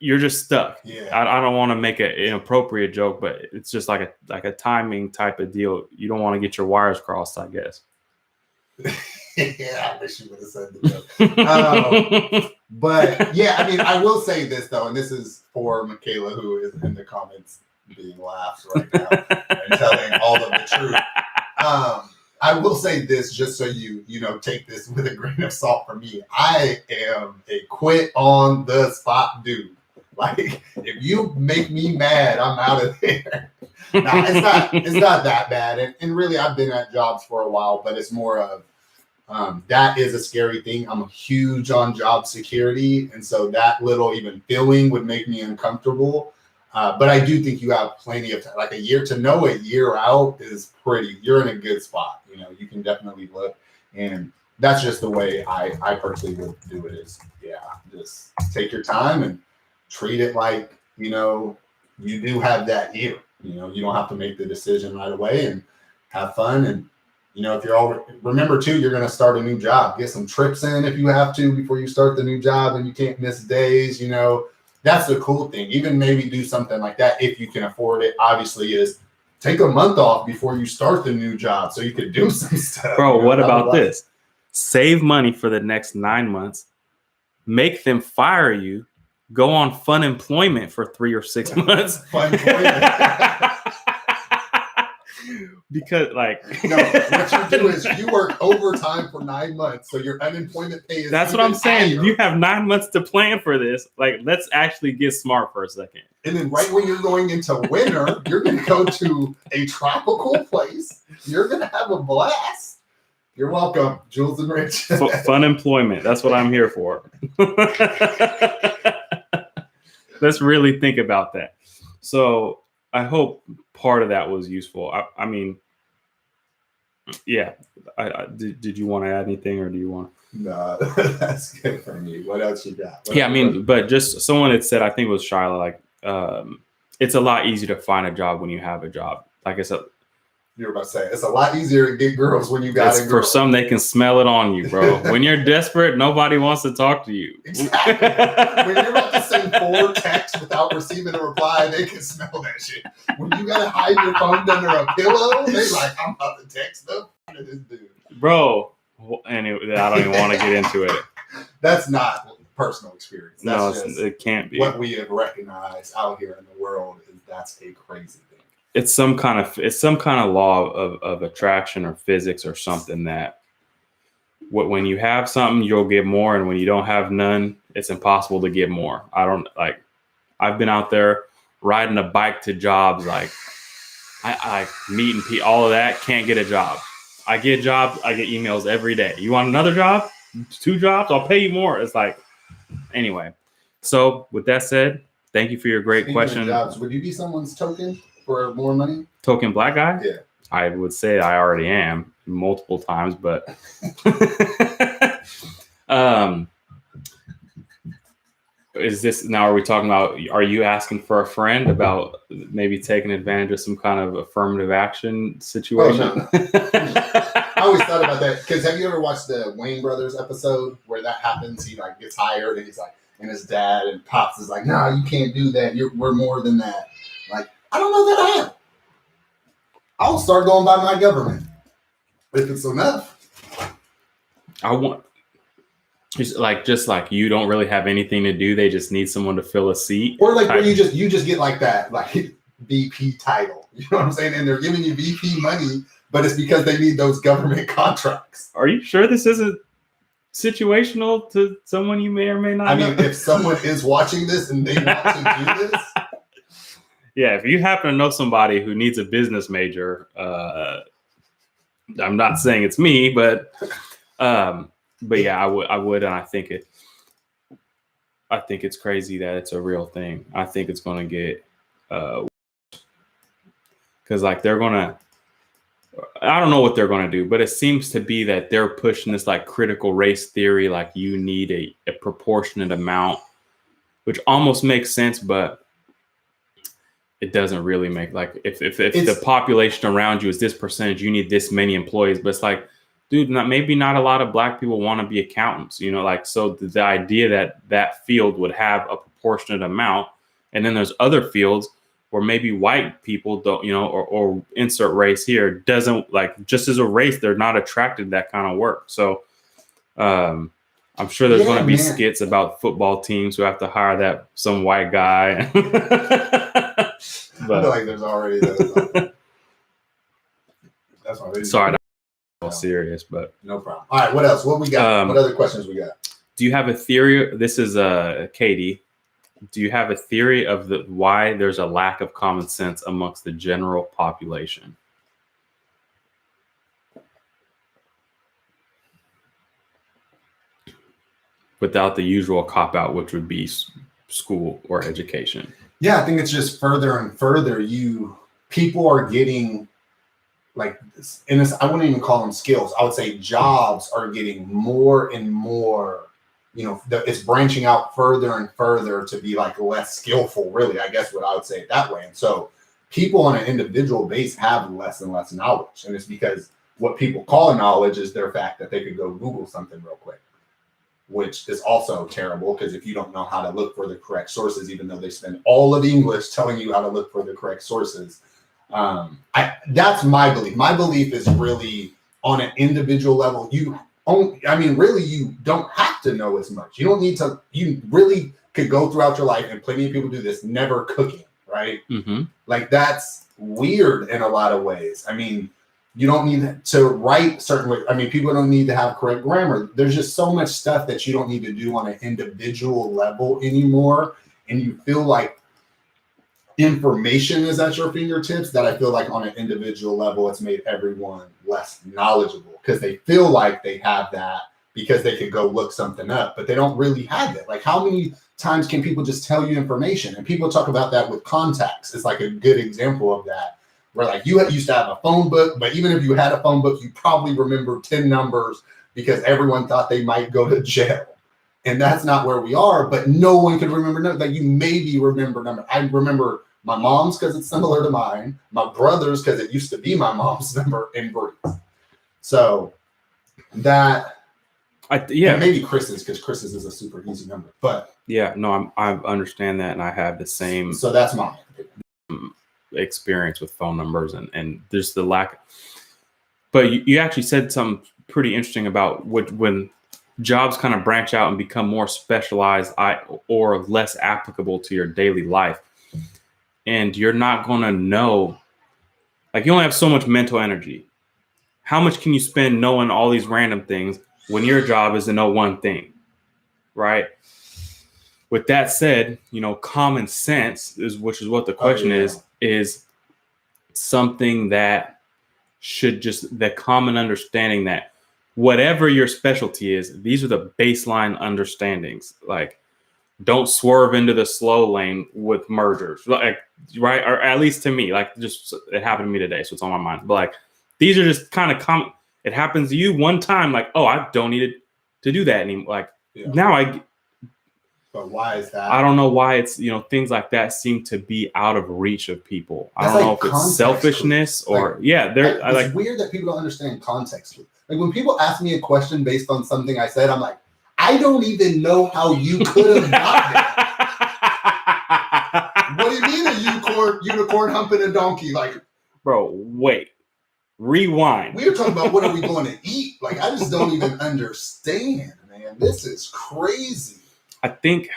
you're just stuck. Yeah. I don't want to make an inappropriate joke, but it's just like a timing type of deal. You don't want to get your wires crossed, I guess. Yeah, I wish you would have said the joke. But yeah, I will say this though, and this is for Michaela, who is in the comments being laughed right now and telling all of the truth. I will say this just so you take this with a grain of salt from me. I am a quit on the spot dude. Like if you make me mad, I'm out of there. Now, it's not that bad. And really I've been at jobs for a while, but it's more of that is a scary thing. I'm huge on job security. And so that little even feeling would make me uncomfortable. But I do think you have plenty of time, like a year to know a year out is you're in a good spot. You can definitely look, and that's just the way I personally would do it is, just take your time and treat it like, you do have that year, you don't have to make the decision right away and have fun. And, You know, if you're all remember too, you're going to start a new job. Get some trips in if you have to before you start the new job, and you can't miss days. You know, that's the cool thing. Even maybe do something like that if you can afford it. Obviously, is take a month off before you start the new job so you could do some stuff. Bro, what about this? Save money for the next 9 months. Make them fire you. Go on fun employment for 3 or 6 months. Fun employment. Because like no, what you do is you work overtime for 9 months, so your unemployment pay is. That's what I'm saying. Higher. You have 9 months to plan for this. Like, let's actually get smart for a second. And then right when you're going into winter, you're going to go to a tropical place. You're going to have a blast. You're welcome, Jules and Rich. Fun employment. That's what I'm here for. Let's really think about that. So I hope part of that was useful. I mean, yeah. Did you want to add anything, or do you want? No, that's good for me. What else you got? But just someone had said, I think it was Shyla, like, it's a lot easier to find a job when you have a job. Like I said, you're about to say it's a lot easier to get girls when you got a girl. For some, they can smell it on you, bro. When you're desperate, nobody wants to talk to you. Exactly. When you're about to send 4 texts without receiving a reply, they can smell that shit. When you gotta hide your phone under a pillow, they like, I'm about to text them to this dude. Bro, anyway, I don't even want to get into it. That's not personal experience. That's no, it can't be. What we have recognized out here in the world is that's a crazy thing. It's some kind of law of attraction or physics or something that when you have something, you'll get more. And when you don't have none, it's impossible to get more. I've been out there riding a bike to jobs. Like I meeting people, all of that, can't get a job. I get jobs. I get emails every day. You want another job? 2 jobs? I'll pay you more. It's like, anyway. So with that said, thank you for your great question. Jobs, would you be someone's token for more money? Token black guy? Yeah. I would say I already am multiple times, but is this now? Are we talking about? Are you asking for a friend about maybe taking advantage of some kind of affirmative action situation? Oh, no. I always thought about that because have you ever watched the Wayne Brothers episode where that happens? He like gets hired and he's like, and his dad and pops is like, "No, you can't do that. We're more than that." Like, I don't know that I am. I'll start going by my government if it's enough. I want. Just like you don't really have anything to do. They just need someone to fill a seat. Or like where you just get like that like VP title. You know what I'm saying? And they're giving you VP money, but it's because they need those government contracts. Are you sure this isn't situational to someone you may or may not know? I mean, if someone is watching this and they want to do this. Yeah, if you happen to know somebody who needs a business major, I'm not saying it's me, but yeah, I would, and I think it's crazy that it's a real thing. I think it's going to get, because like they're gonna, I don't know what they're going to do, but it seems to be that they're pushing this like critical race theory, like you need a proportionate amount, which almost makes sense, but it doesn't really make like if the population around you is this percentage, you need this many employees, but it's like, dude, maybe not a lot of black people want to be accountants, you know, like, so the idea that field would have a proportionate amount. And then there's other fields where maybe white people don't, you know, or insert race here doesn't like, just as a race, they're not attracted to that kind of work. So I'm sure there's going to be skits about football teams who have to hire some white guy. But I feel like there's already those. That's why they sorry. Serious, but no problem. All right, what else? What we got? What other questions we got? Do you have a theory? This is Katie. Do you have a theory of why there's a lack of common sense amongst the general population? Without the usual cop out, which would be school or education. Yeah, I think it's just further and further. People are getting. Like, and I wouldn't even call them skills. I would say jobs are getting more and more, you know, it's branching out further and further to be like less skillful, really, I guess what I would say it that way. And so people on an individual base have less and less knowledge. And it's because what people call knowledge is their fact that they could go Google something real quick, which is also terrible because if you don't know how to look for the correct sources, even though they spend all of English telling you how to look for the correct sources, that's my belief. My belief is really on an individual level. Really, you don't have to know as much. You don't need to. You really could go throughout your life, and plenty of people do this, never cooking, right? Mm-hmm. Like that's weird in a lot of ways. I mean, you don't need to write certain ways. I mean, people don't need to have correct grammar. There's just so much stuff that you don't need to do on an individual level anymore. And you feel like information is at your fingertips that I feel like on an individual level, it's made everyone less knowledgeable because they feel like they have that because they could go look something up, but they don't really have it. Like how many times can people just tell you information? And people talk about that with contacts. It's like a good example of that, where like you used to have a phone book, but even if you had a phone book, you probably remember 10 numbers because everyone thought they might go to jail. And that's not where we are, but no one could remember numbers. Like you maybe remember numbers. I remember my mom's because it's similar to mine, my brother's because it used to be my mom's number, and Bree's. So that, maybe Chris's because Chris's is a super easy number. But yeah, no, I understand that, and I have the same. So that's my experience with phone numbers, and there's the lack. But you actually said something pretty interesting about when jobs kind of branch out and become more specialized or less applicable to your daily life. And you're not going to know, like you only have so much mental energy. How much can you spend knowing all these random things when your job is to know one thing, right? With that said, common sense which is what the question is something that should the common understanding that whatever your specialty is, these are the baseline understandings. Like, don't swerve into the slow lane with mergers, like, right? Or at least to me, like, just it happened to me today, so it's on my mind. But like, these are just kind of common. It happens to you one time, like, oh, I don't need to do that anymore. Like now But why is that? I don't know why it's, things like that seem to be out of reach of people. I don't know if it's selfishness or it's weird that people don't understand context. Like when people ask me a question based on something I said, I'm like, I don't even know how you could have got there. What do you mean a unicorn humping a donkey? Like, bro, wait, rewind. We were talking about what are we going to eat? Like, I just don't even understand, man. This is crazy. I think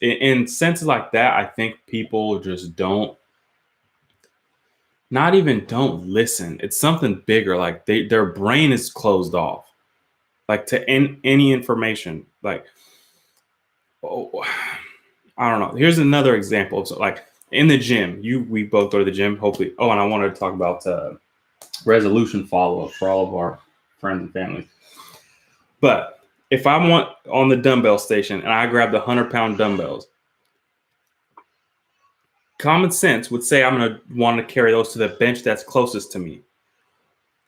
in senses like that, I think people just don't listen. It's something bigger. Like their brain is closed off, like to any information. Like, I don't know. Here's another example. So like in the gym, we both go to the gym, hopefully. Oh, and I wanted to talk about resolution follow-up for all of our friends and family. But if I'm on the dumbbell station and I grab the 100-pound dumbbells, common sense would say I'm going to want to carry those to the bench that's closest to me.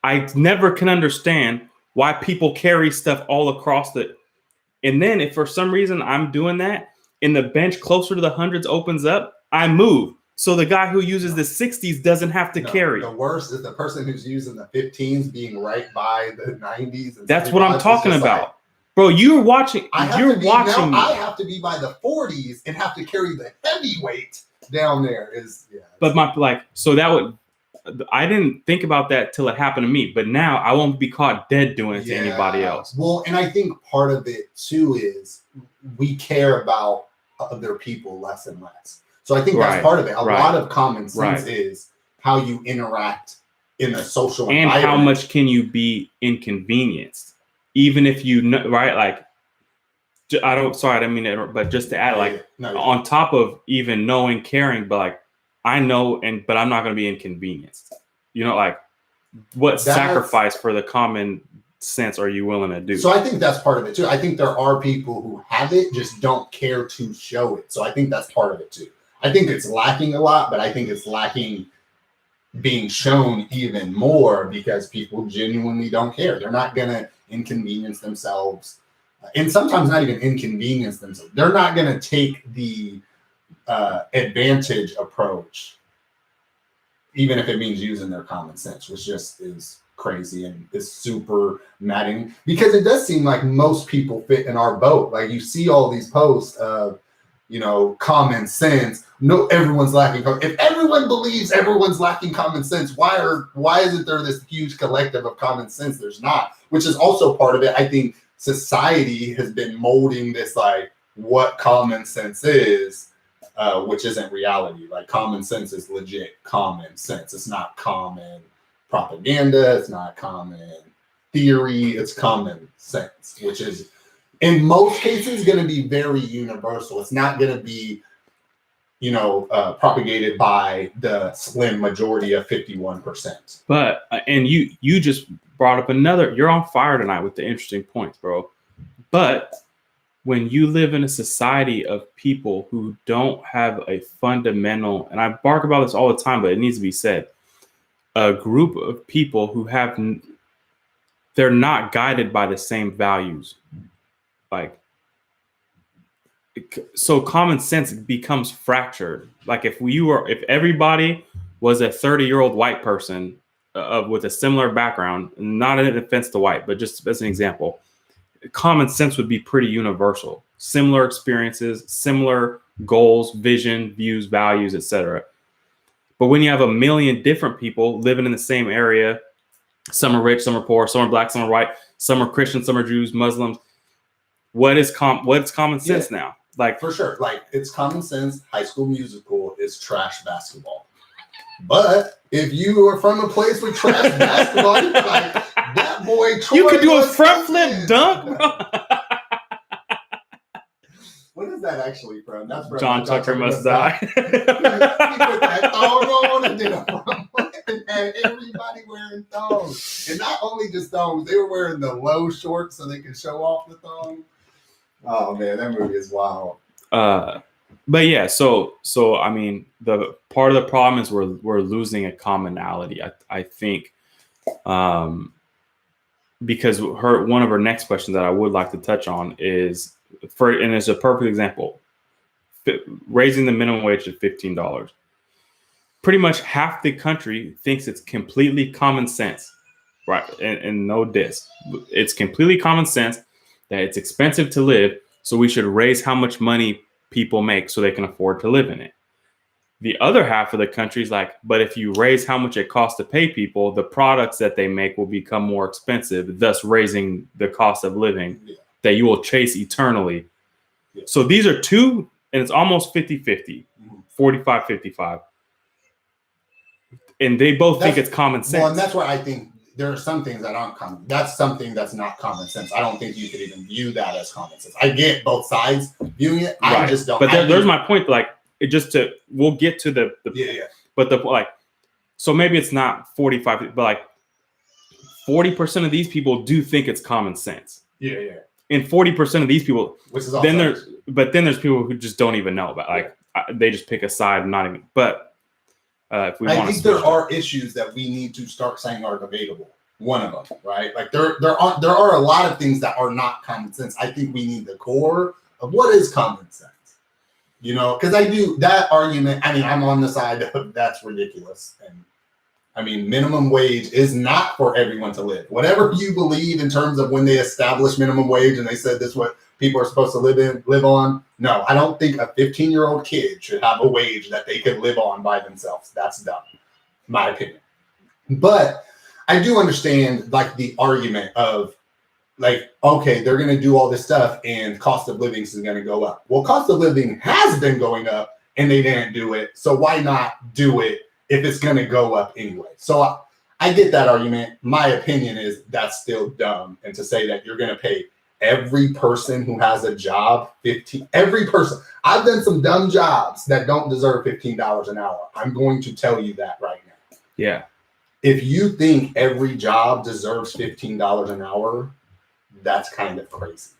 I never can understand why people carry stuff all across and then if for some reason I'm doing that and the bench closer to the hundreds opens up, I move. So the guy who uses the 60s doesn't have to carry. The worst is the person who's using the 15s being right by the 90s. That's what I'm talking about. Like, bro, you're watching. I have to be by the 40s and have to carry the heavyweight down there. But I didn't think about that till it happened to me. But now I won't be caught dead doing it to anybody else. Well, and I think part of it too is we care about other people less and less. So I think that's part of it. A lot of common sense is how you interact in a social environment. And how much can you be inconvenienced? Even if you know, right? Like, I didn't mean it, but just to add, on top of even knowing, caring, but like, I know, but I'm not going to be inconvenienced. Like, what sacrifice for the common sense are you willing to do? So I think that's part of it too. I think there are people who have it, just don't care to show it. So I think that's part of it too. I think it's lacking a lot, but I think it's lacking being shown even more because people genuinely don't care. They're not going to inconvenience themselves, and sometimes not even inconvenience themselves. They're not going to take the advantage approach, even if it means using their common sense, which just is crazy and is super maddening, because it does seem like most people fit in our boat. Like you see all these posts of, common sense. No, everyone's lacking. If everyone believes everyone's lacking common sense, why isn't there this huge collective of common sense? There's not, which is also part of it. I think society has been molding this, like, what common sense is, which isn't reality. Like, common sense is legit common sense. It's not common propaganda. It's not common theory. It's common sense, which is in most cases going to be very universal. It's not going to be, propagated by the slim majority of 51%. But and you just brought up another. You're on fire tonight with the interesting points, bro. But when you live in a society of people who don't have a fundamental, and I bark about this all the time, but it needs to be said, a group of people who they're not guided by the same values. Like, so common sense becomes fractured. Like if everybody was a 30-year-old white person with a similar background, not an offense to white, but just as an example, common sense would be pretty universal. Similar experiences, similar goals, vision, views, values, etc. But when you have a million different people living in the same area, some are rich, some are poor, some are black, some are white, some are Christians, some are Jews, Muslims. What's common sense now? Like, for sure, like, it's common sense. High School Musical is trash basketball. But if you are from a place with trash basketball, you're like, that boy Troy, you could do a front flip dunk, bro. What is that actually from? That's from John Tucker Must Die. He put that thong on and did a front flip and had everybody wearing thongs. And not only just thongs, they were wearing the low shorts so they could show off the thong. Oh man, that movie is wild. But yeah, so I mean, the part of the problem is we're losing a commonality. I think, because one of her next questions that I would like to touch on is and it's a perfect example, raising the minimum wage to $15. Pretty much half the country thinks it's completely common sense, right? And no diss, it's completely common sense that it's expensive to live, so we should raise how much money people make so they can afford to live in it. The other half of the country is like, but if you raise how much it costs to pay people, the products that they make will become more expensive, thus raising the cost of living that you will chase eternally. Yeah. So these are two, and it's almost 50-50, 45-55. And they both think it's common sense. Well, and that's where I think there are some things that aren't common. That's something that's not common sense. I don't think you could even view that as common sense. I get both sides viewing it. I just don't. But there's my point. Like, we'll get to the But so maybe it's not 45, but like 40% of these people do think it's common sense. Yeah, yeah. And 40% of these people, which is then there's people who just don't even know about they just pick a side and not even. But if we want, I think there are issues that we need to start saying are debatable. One of them, right? Like there are a lot of things that are not common sense. I think we need the core of what is common sense. Because I do that argument. I mean, I'm on the side of that's ridiculous. And I mean, minimum wage is not for everyone to live. Whatever you believe in terms of when they established minimum wage and they said this is what people are supposed to live on. No, I don't think a 15-year-old kid should have a wage that they could live on by themselves. That's dumb, in my opinion. But I do understand like the argument of like, okay, they're going to do all this stuff and cost of living is going to go up. Well, cost of living has been going up and they didn't do it. So why not do it if it's going to go up anyway? So I get that argument. My opinion is that's still dumb. And to say that you're going to pay every person who has a job every person. I've done some dumb jobs that don't deserve $15 an hour. I'm going to tell you that right now. Yeah. If you think every job deserves $15 an hour, that's kind of crazy.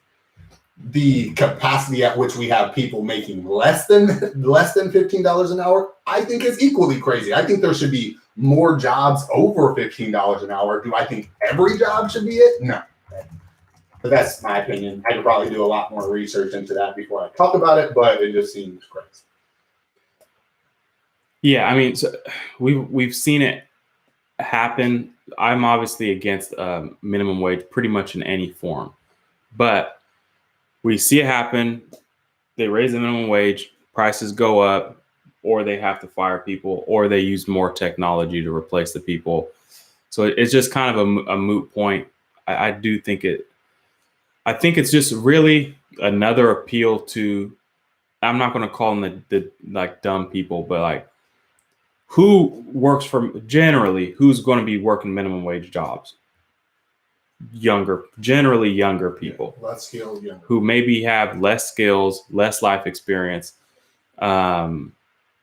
The capacity at which we have people making less than $15 an hour, I think is equally crazy. I think there should be more jobs over $15 an hour. Do I think every job should be it? No. But that's my opinion. I could probably do a lot more research into that before I talk about it, but it just seems crazy. Yeah, I mean, so we've seen it happen, I'm obviously against minimum wage pretty much in any form. But we see it happen. They raise the minimum wage, prices go up, or they have to fire people, or they use more technology to replace the people. So it's just kind of a moot point. I do think I think it's just really another appeal to, I'm not going to call them the like dumb people, but like who works for, generally, who's going to be working minimum wage jobs? Generally younger people. Yeah, less skilled, younger. Who maybe have less skills, less life experience. And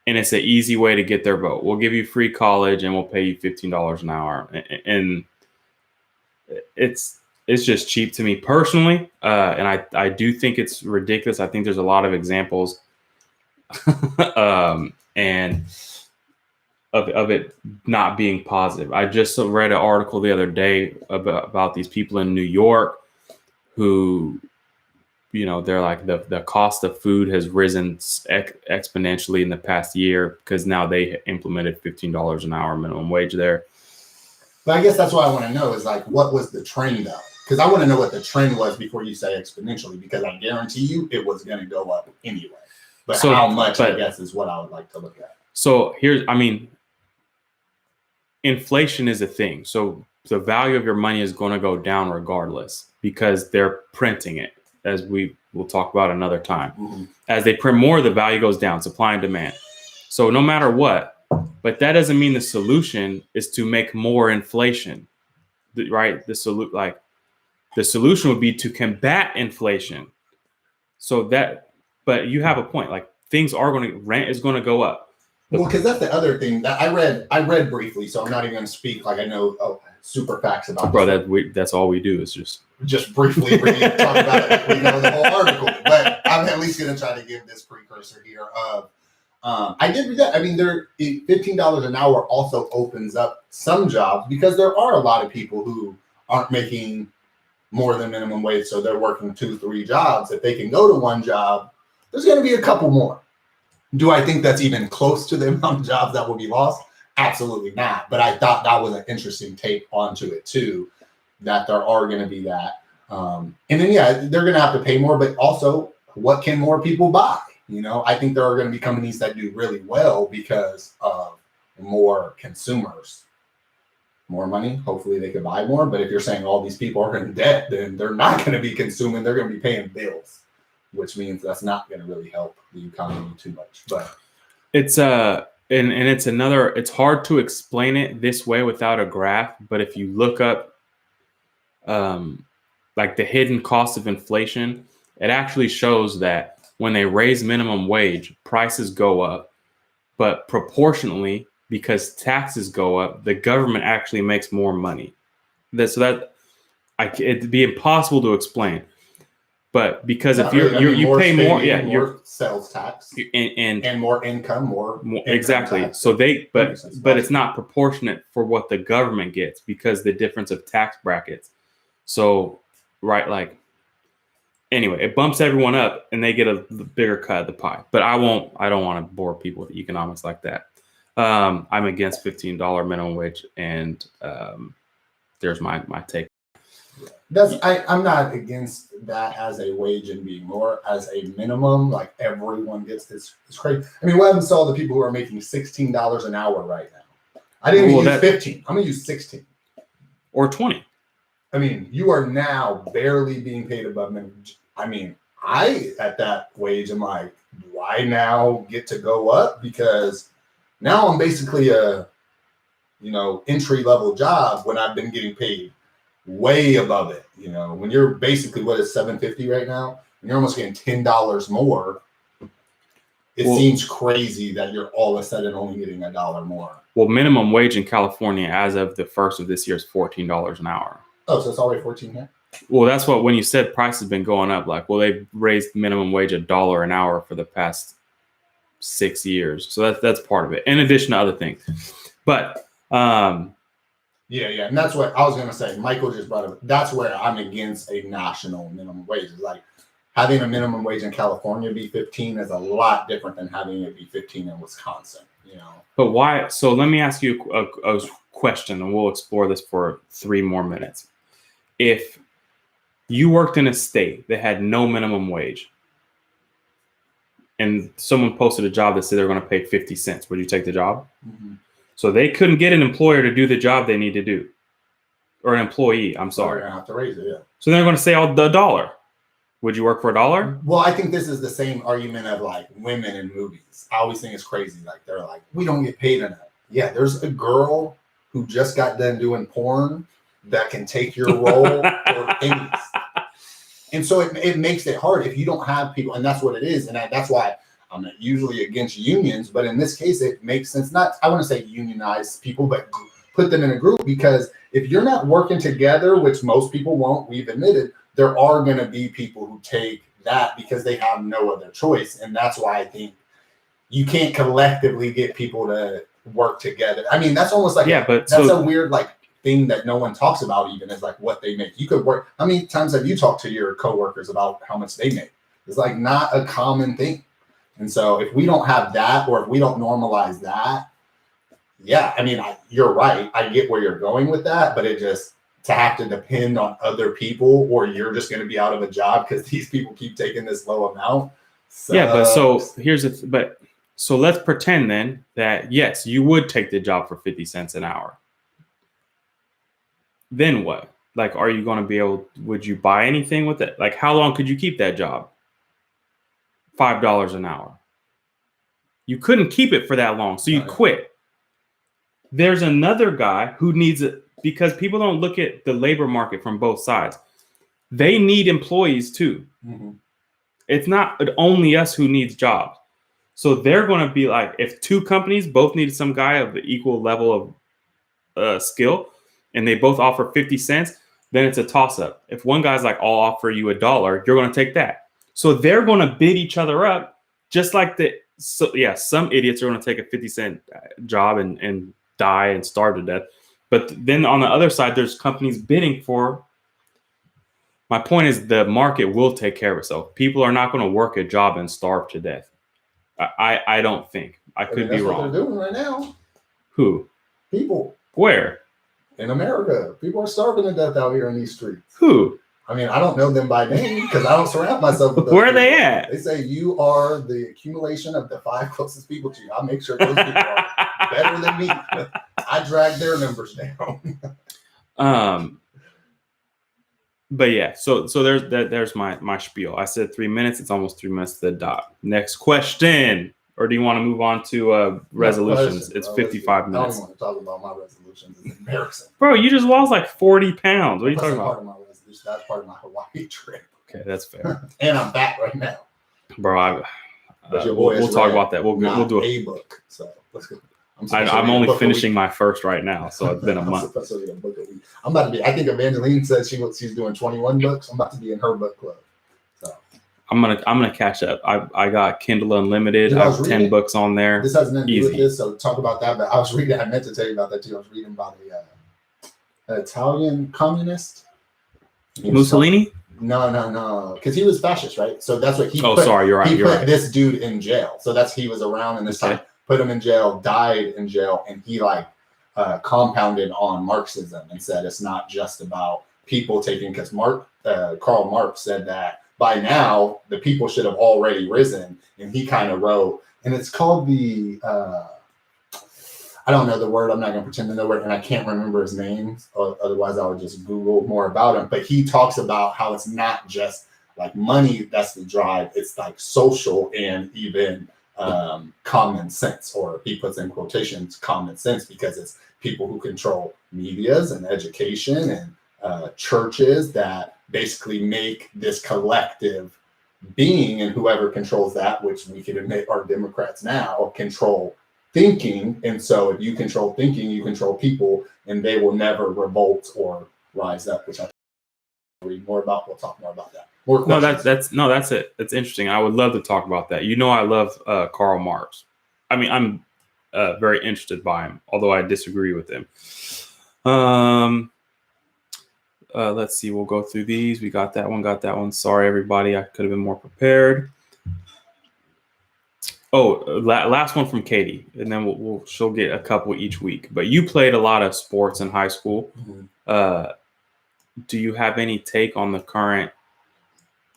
it's an easy way to get their vote. We'll give you free college and we'll pay you $15 an hour. And it's just cheap to me personally. And I do think it's ridiculous. I think there's a lot of examples and of it not being positive. I just read an article the other day about these people in New York who, they're like the cost of food has risen exponentially in the past year because now they implemented $15 an hour minimum wage there. But I guess that's what I want to know is like, what was the trend though? Because I want to know what the trend was before you say exponentially, because I guarantee you it was going to go up anyway. But how much, I guess, is what I would like to look at. So inflation is a thing. So the value of your money is going to go down regardless because they're printing it, as we will talk about another time. Mm-hmm. As they print more, the value goes down, supply and demand. So no matter what, but that doesn't mean the solution is to make more inflation, right? The solution would be to combat inflation. But you have a point. Like rent is going to go up. Well, because that's the other thing that I read briefly, so I'm not even going to speak like I know super facts about. Bro, that's all we do is just briefly talk about it. Like we know the whole article, but I'm at least going to try to give this precursor here of. I did read that. I mean, $15 an hour also opens up some jobs because there are a lot of people who aren't making more than minimum wage, so they're working 2-3 jobs. If they can go to one job, there's going to be a couple more. Do I think that's even close to the amount of jobs that will be lost? Absolutely not. But I thought that was an interesting take onto it too, that there are going to be that. And then, they're going to have to pay more, but also what can more people buy? I think there are going to be companies that do really well because of more consumers, more money. Hopefully they can buy more. But if you're saying all these people are in debt, then they're not going to be consuming. They're going to be paying bills, which means that's not going to really help the economy too much. But it's it's hard to explain it this way without a graph. But if you look up like the hidden cost of inflation, it actually shows that when they raise minimum wage, prices go up, but proportionally, because taxes go up, the government actually makes more money. It'd be impossible to explain. But because if you pay more, more sales tax and more income, more exactly. Tax. So but it's not proportionate for what the government gets because the difference of tax brackets. So anyway, it bumps everyone up and they get a bigger cut of the pie. But I don't want to bore people with economics like that. I'm against $15 minimum wage, and there's my take. I'm not against that as a wage and being more as a minimum. Like everyone gets this. It's crazy. I mean, what happens to all the people who are making $16 an hour right now? I didn't even use 15. I'm gonna use 16 or 20. I mean, you are now barely being paid above minimum. I mean, at that wage am like, do I now get to go up because now I'm basically a entry level job when I've been getting paid way above it. When you're basically what is $7.50 right now, and you're almost getting $10 more. It seems crazy that you're all of a sudden only getting $1 more. Well, minimum wage in California as of the first of this year is $14 an hour. Oh, so it's already 14 here? Well, that's when you said prices have been going up. They've raised minimum wage $1 an hour for the past 6 years. So that's part of it, in addition to other things. But yeah, and that's what I was going to say. Michael just brought up. That's where I'm against a national minimum wage. It's like having a minimum wage in California be 15 is a lot different than having it be 15 in Wisconsin. But why? So let me ask you a question, and we'll explore this for 3 more minutes. If you worked in a state that had no minimum wage, and someone posted a job that said they're going to pay 50 cents, would you take the job? Mm-hmm. So they couldn't get an employer to do the job they need to do, or an employee. I'm sorry. They're gonna have to raise it, yeah. So they're going to say, "Oh, the $1." Would you work for $1? Well, I think this is the same argument of like women in movies. I always think it's crazy. Like they're like, we don't get paid enough. Yeah, there's a girl who just got done doing porn that can take your role for pennies. And so it makes it hard if you don't have people, and that's what it is. And that's why I'm not usually against unions, but in this case, it makes sense. Not, I want to say unionize people, but put them in a group, because if you're not working together, which most people won't, we've admitted, there are going to be people who take that because they have no other choice. And that's why I think you can't collectively get people to work together. I mean, that's almost like, that's a weird like thing that no one talks about, even, is like what they make. You could work. How many times have you talked to your coworkers about how much they make? It's like not a common thing. And so if we don't have that, or if we don't normalize that, yeah, I mean, you're right. I get where you're going with that, but it just, to have to depend on other people, or you're just going to be out of a job because these people keep taking this low amount. Yeah, but so here's so let's pretend then that yes, you would take the job for 50 cents an hour. Then what? Like, are you going to be able? Would you buy anything with it? Like, how long could you keep that job? $5 an hour. You couldn't keep it for that long, so you quit. There's another guy who needs it, because people don't look at the labor market from both sides. They need employees too. Mm-hmm. It's not only us who needs jobs. So they're going to be like, if 2 companies both need some guy of the equal level of skill, and they both offer 50 cents, then it's a toss up. If one guy's like, I'll offer you $1, you're going to take that. So they're going to bid each other up, just like some idiots are going to take a 50-cent job and die and starve to death. But then on the other side, there's companies bidding for. My point is, the market will take care of itself. People are not going to work a job and starve to death. I don't think. I could be wrong. What they're doing right now. Who? People. Where? In America. People are starving to death out here in these streets. Who? I mean, I don't know them by name because I don't surround myself with those Where are people. they at? They say you are the accumulation of the 5 closest people to you. I'll make sure those people are better than me. I drag their numbers down. But yeah, so there's my spiel. I said 3 minutes. It's almost 3 minutes to the dot. Next question. Or do you want to move on to resolutions? It's 55 minutes. I don't want to talk about my resolutions. It's embarrassing. Bro, you just lost like 40 pounds. What are you talking about? Part of my resolution. That's part of my Hawaii trip. Okay, that's fair. And I'm back right now. Bro, we'll talk about that. We'll do a book. So let's go. I'm only finishing my first right now, so it's been a month. I'm about to be. I think Evangeline said she's doing 21 books. I'm about to be in her book club. So I'm gonna catch up. I got Kindle Unlimited. I have 10 books on there. This has nothing to do with this, so talk about that. But I was reading. I meant to tell you about that too. I was reading about an Italian communist. Mussolini? No, because he was fascist, right? So that's what he. Sorry, you're right. He put this dude in jail. So he was around in this time. Put him in jail, died in jail, and he compounded on Marxism and said it's not just about people taking, because Karl Marx said that by now the people should have already risen, and he kind of wrote, and it's called the I don't know the word, I'm not going to pretend to know it, and I can't remember his name, otherwise I would just Google more about him, but he talks about how it's not just like money that's the drive, it's like social and even common sense, or he puts in quotations common sense, because it's people who control medias and education and churches that basically make this collective being, and whoever controls that, which we can admit are Democrats now, control thinking. And so if you control thinking, you control people, and they will never revolt or rise up, which I read more about. We'll talk more about that. No, that's it. That's interesting. I would love to talk about that. I love Karl Marx. I mean, I'm very interested by him, although I disagree with him. Let's see. We'll go through these. We got that one. Sorry, everybody. I could have been more prepared. Oh, last one from Katie, and then she'll get a couple each week. But you played a lot of sports in high school. Mm-hmm. Do you have any take on the current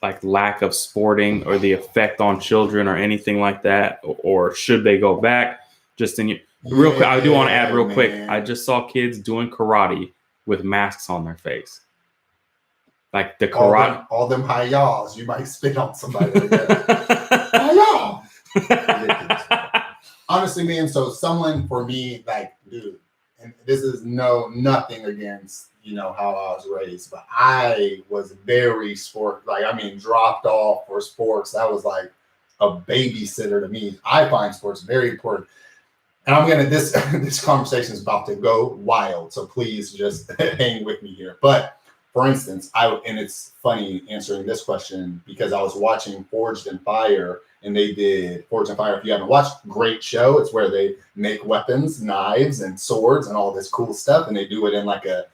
like lack of sporting or the effect on children or anything like that, or should they go back? Just in your real quick, I do want to add real quick. I just saw kids doing karate with masks on their face, like the karate. All them high yaws. You might spit on somebody. High yaw. Honestly, man. So someone for me, like, dude, and this is nothing against how I was raised, but I was very sport. Like, I mean, dropped off for sports. That was like a babysitter to me. I find sports very important. And I'm gonna this conversation is about to go wild, so please just hang with me here. But for instance, and it's funny answering this question because I was watching Forged in Fire, and they did Forged in Fire. If you haven't watched, great show. It's where they make weapons, knives, and swords, and all this cool stuff, and they do it in like a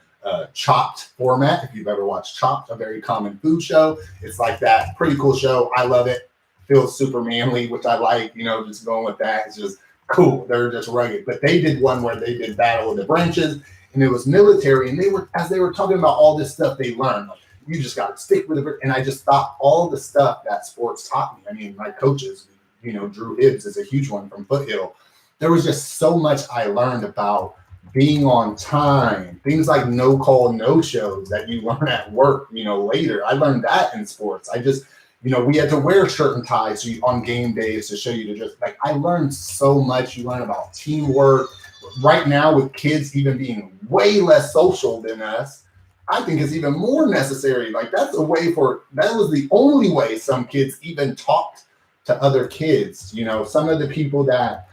Chopped format. If you've ever watched Chopped, a very common food show, it's like that. Pretty cool show. I love it. Feels super manly, which I like. Just going with that. It's just cool. They're just rugged. But they did one where they did Battle of the Branches, and it was military. And as they were talking about all this stuff they learned, like, you just got to stick with it. And I just thought all the stuff that sports taught me. I mean, my coaches, Drew Hibbs is a huge one from Foothill. There was just so much I learned about being on time, things like no call, no shows that you learn at work, later. I learned that in sports. I just, we had to wear shirt and ties on game days to show you to just I learned so much. You learn about teamwork. Right now with kids even being way less social than us, I think it's even more necessary. Like that was the only way some kids even talked to other kids. Some of the people that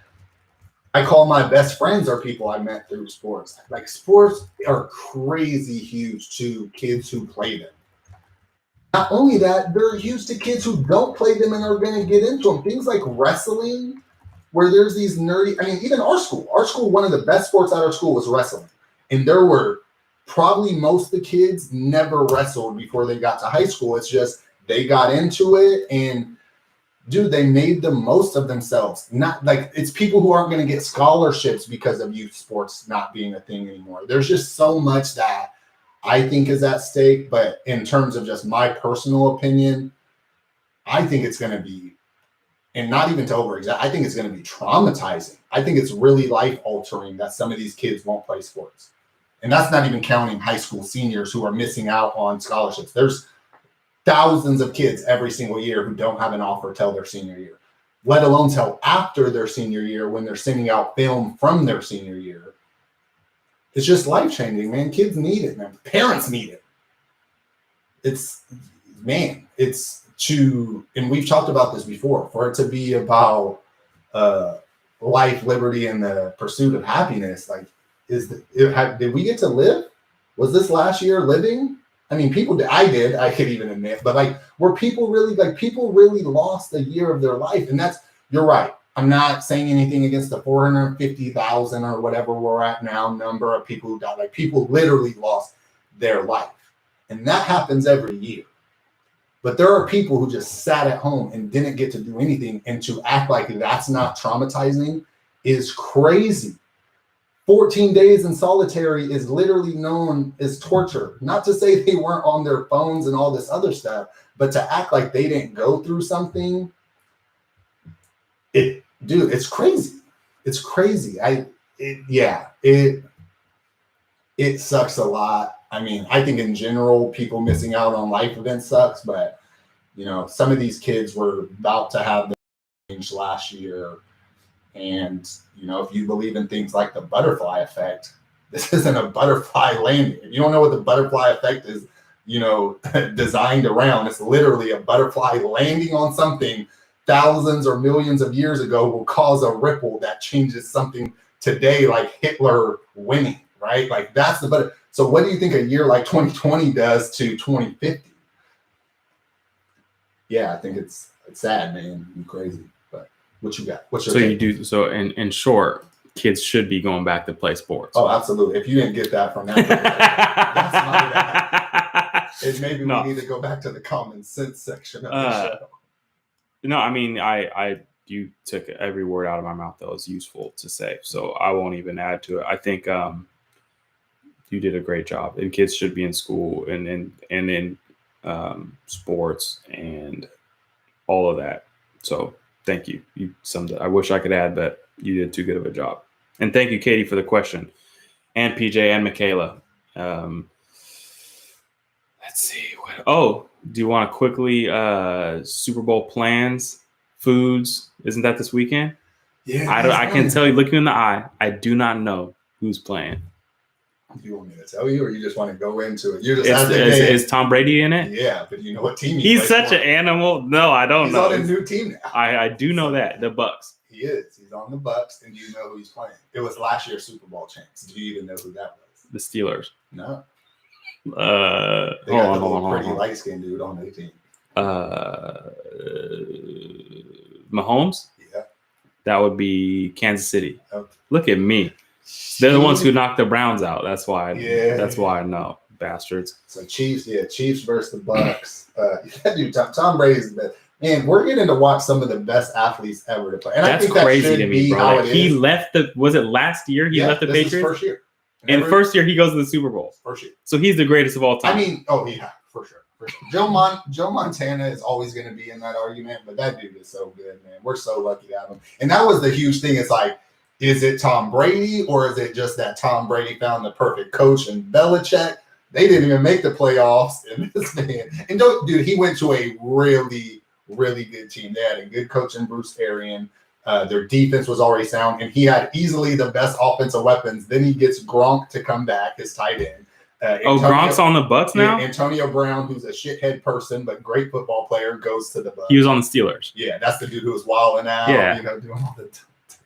I call my best friends are people I met through sports. Like sports are crazy huge to kids who play them. Not only that, they're huge to kids who don't play them and are going to get into them. Things like wrestling, where there's these nerdy, even our school, one of the best sports at our school was wrestling. And there were probably most of the kids never wrestled before they got to high school. It's just they got into it and dude, they made the most of themselves. Not like it's people who aren't going to get scholarships because of youth sports not being a thing anymore. There's just so much that I think is at stake. But in terms of just my personal opinion, I think it's going to be, and not even to overexaggerate, I think it's going to be traumatizing. I think it's really life altering that some of these kids won't play sports. And that's not even counting high school seniors who are missing out on scholarships. There's thousands of kids every single year who don't have an offer till their senior year, let alone till after their senior year when they're sending out film from their senior year. It's just life-changing, man. Kids need it, man. Parents need it. And we've talked about this before, for it to be about life, liberty, and the pursuit of happiness. Like, did we get to live? Was this last year living? People did. I could even admit, but were people really lost a year of their life? And you're right. I'm not saying anything against the 450,000 or whatever we're at now number of people who died. Like people literally lost their life. And that happens every year. But there are people who just sat at home and didn't get to do anything. And to act like that's not traumatizing is crazy. 14 days in solitary is literally known as torture. Not to say they weren't on their phones and all this other stuff, but to act like they didn't go through something, it's crazy. It's crazy. It sucks a lot. I think in general, people missing out on life events sucks, but some of these kids were about to have their change last year. And, if you believe in things like the butterfly effect, this isn't a butterfly landing. If you don't know what the butterfly effect is, designed around, it's literally a butterfly landing on something thousands or millions of years ago will cause a ripple that changes something today, like Hitler winning, right? Like that's So what do you think a year like 2020 does to 2050? Yeah, I think it's sad, man. It's crazy. What you got? What's your take? So in short, kids should be going back to play sports. Oh, absolutely. If you didn't get that from that, that's my bad. And maybe we need to go back to the common sense section of the show. No, I you took every word out of my mouth that was useful to say. So I won't even add to it. I think you did a great job, and kids should be in school and in sports and all of that. So thank you. You summed it. I wish I could add, but you did too good of a job. And thank you, Katie, for the question, and PJ and Michaela. Let's see. Do you want to quickly Super Bowl plans, foods? Isn't that this weekend? Yeah. I can tell you, look you in the eye. I do not know who's playing. Do you want me to tell you, or you just want to go into it? You just is Tom Brady in it? Yeah, but you know what team he's such an animal. No, I don't know. He's on a new team now. I do know that, the Bucks. He is. He's on the Bucks, and you know who he's playing. It was last year's Super Bowl champs. Do you even know who that was? The Steelers. No. They got the pretty light-skinned dude on their team. Mahomes? Yeah. That would be Kansas City. Okay. Look at me. They're the ones who knocked the Browns out. That's why. Yeah. That's why I know. Bastards. So Chiefs versus the Bucks. That dude, Tom Brady's the best. Man, we're getting to watch some of the best athletes ever to play. And that's I think crazy to me, bro. Like he left was it last year? He left the Patriots? His first year. And first year he goes to the Super Bowl. First year. So he's the greatest of all time. I mean, for sure. Joe Montana is always going to be in that argument, but that dude is so good, man. We're so lucky to have him. And that was the huge thing. It's like, is it Tom Brady, or is it just that Tom Brady found the perfect coach in Belichick? They didn't even make the playoffs in this man. And dude, he went to a really, really good team. They had a good coach in Bruce Arians. Their defense was already sound, and he had easily the best offensive weapons. Then he gets Gronk to come back, his tight end. Gronk's on the Bucks now? Antonio Brown, who's a shithead person but great football player, goes to the Bucks. He was on the Steelers. Yeah, that's the dude who was wilding out. Yeah. Doing all the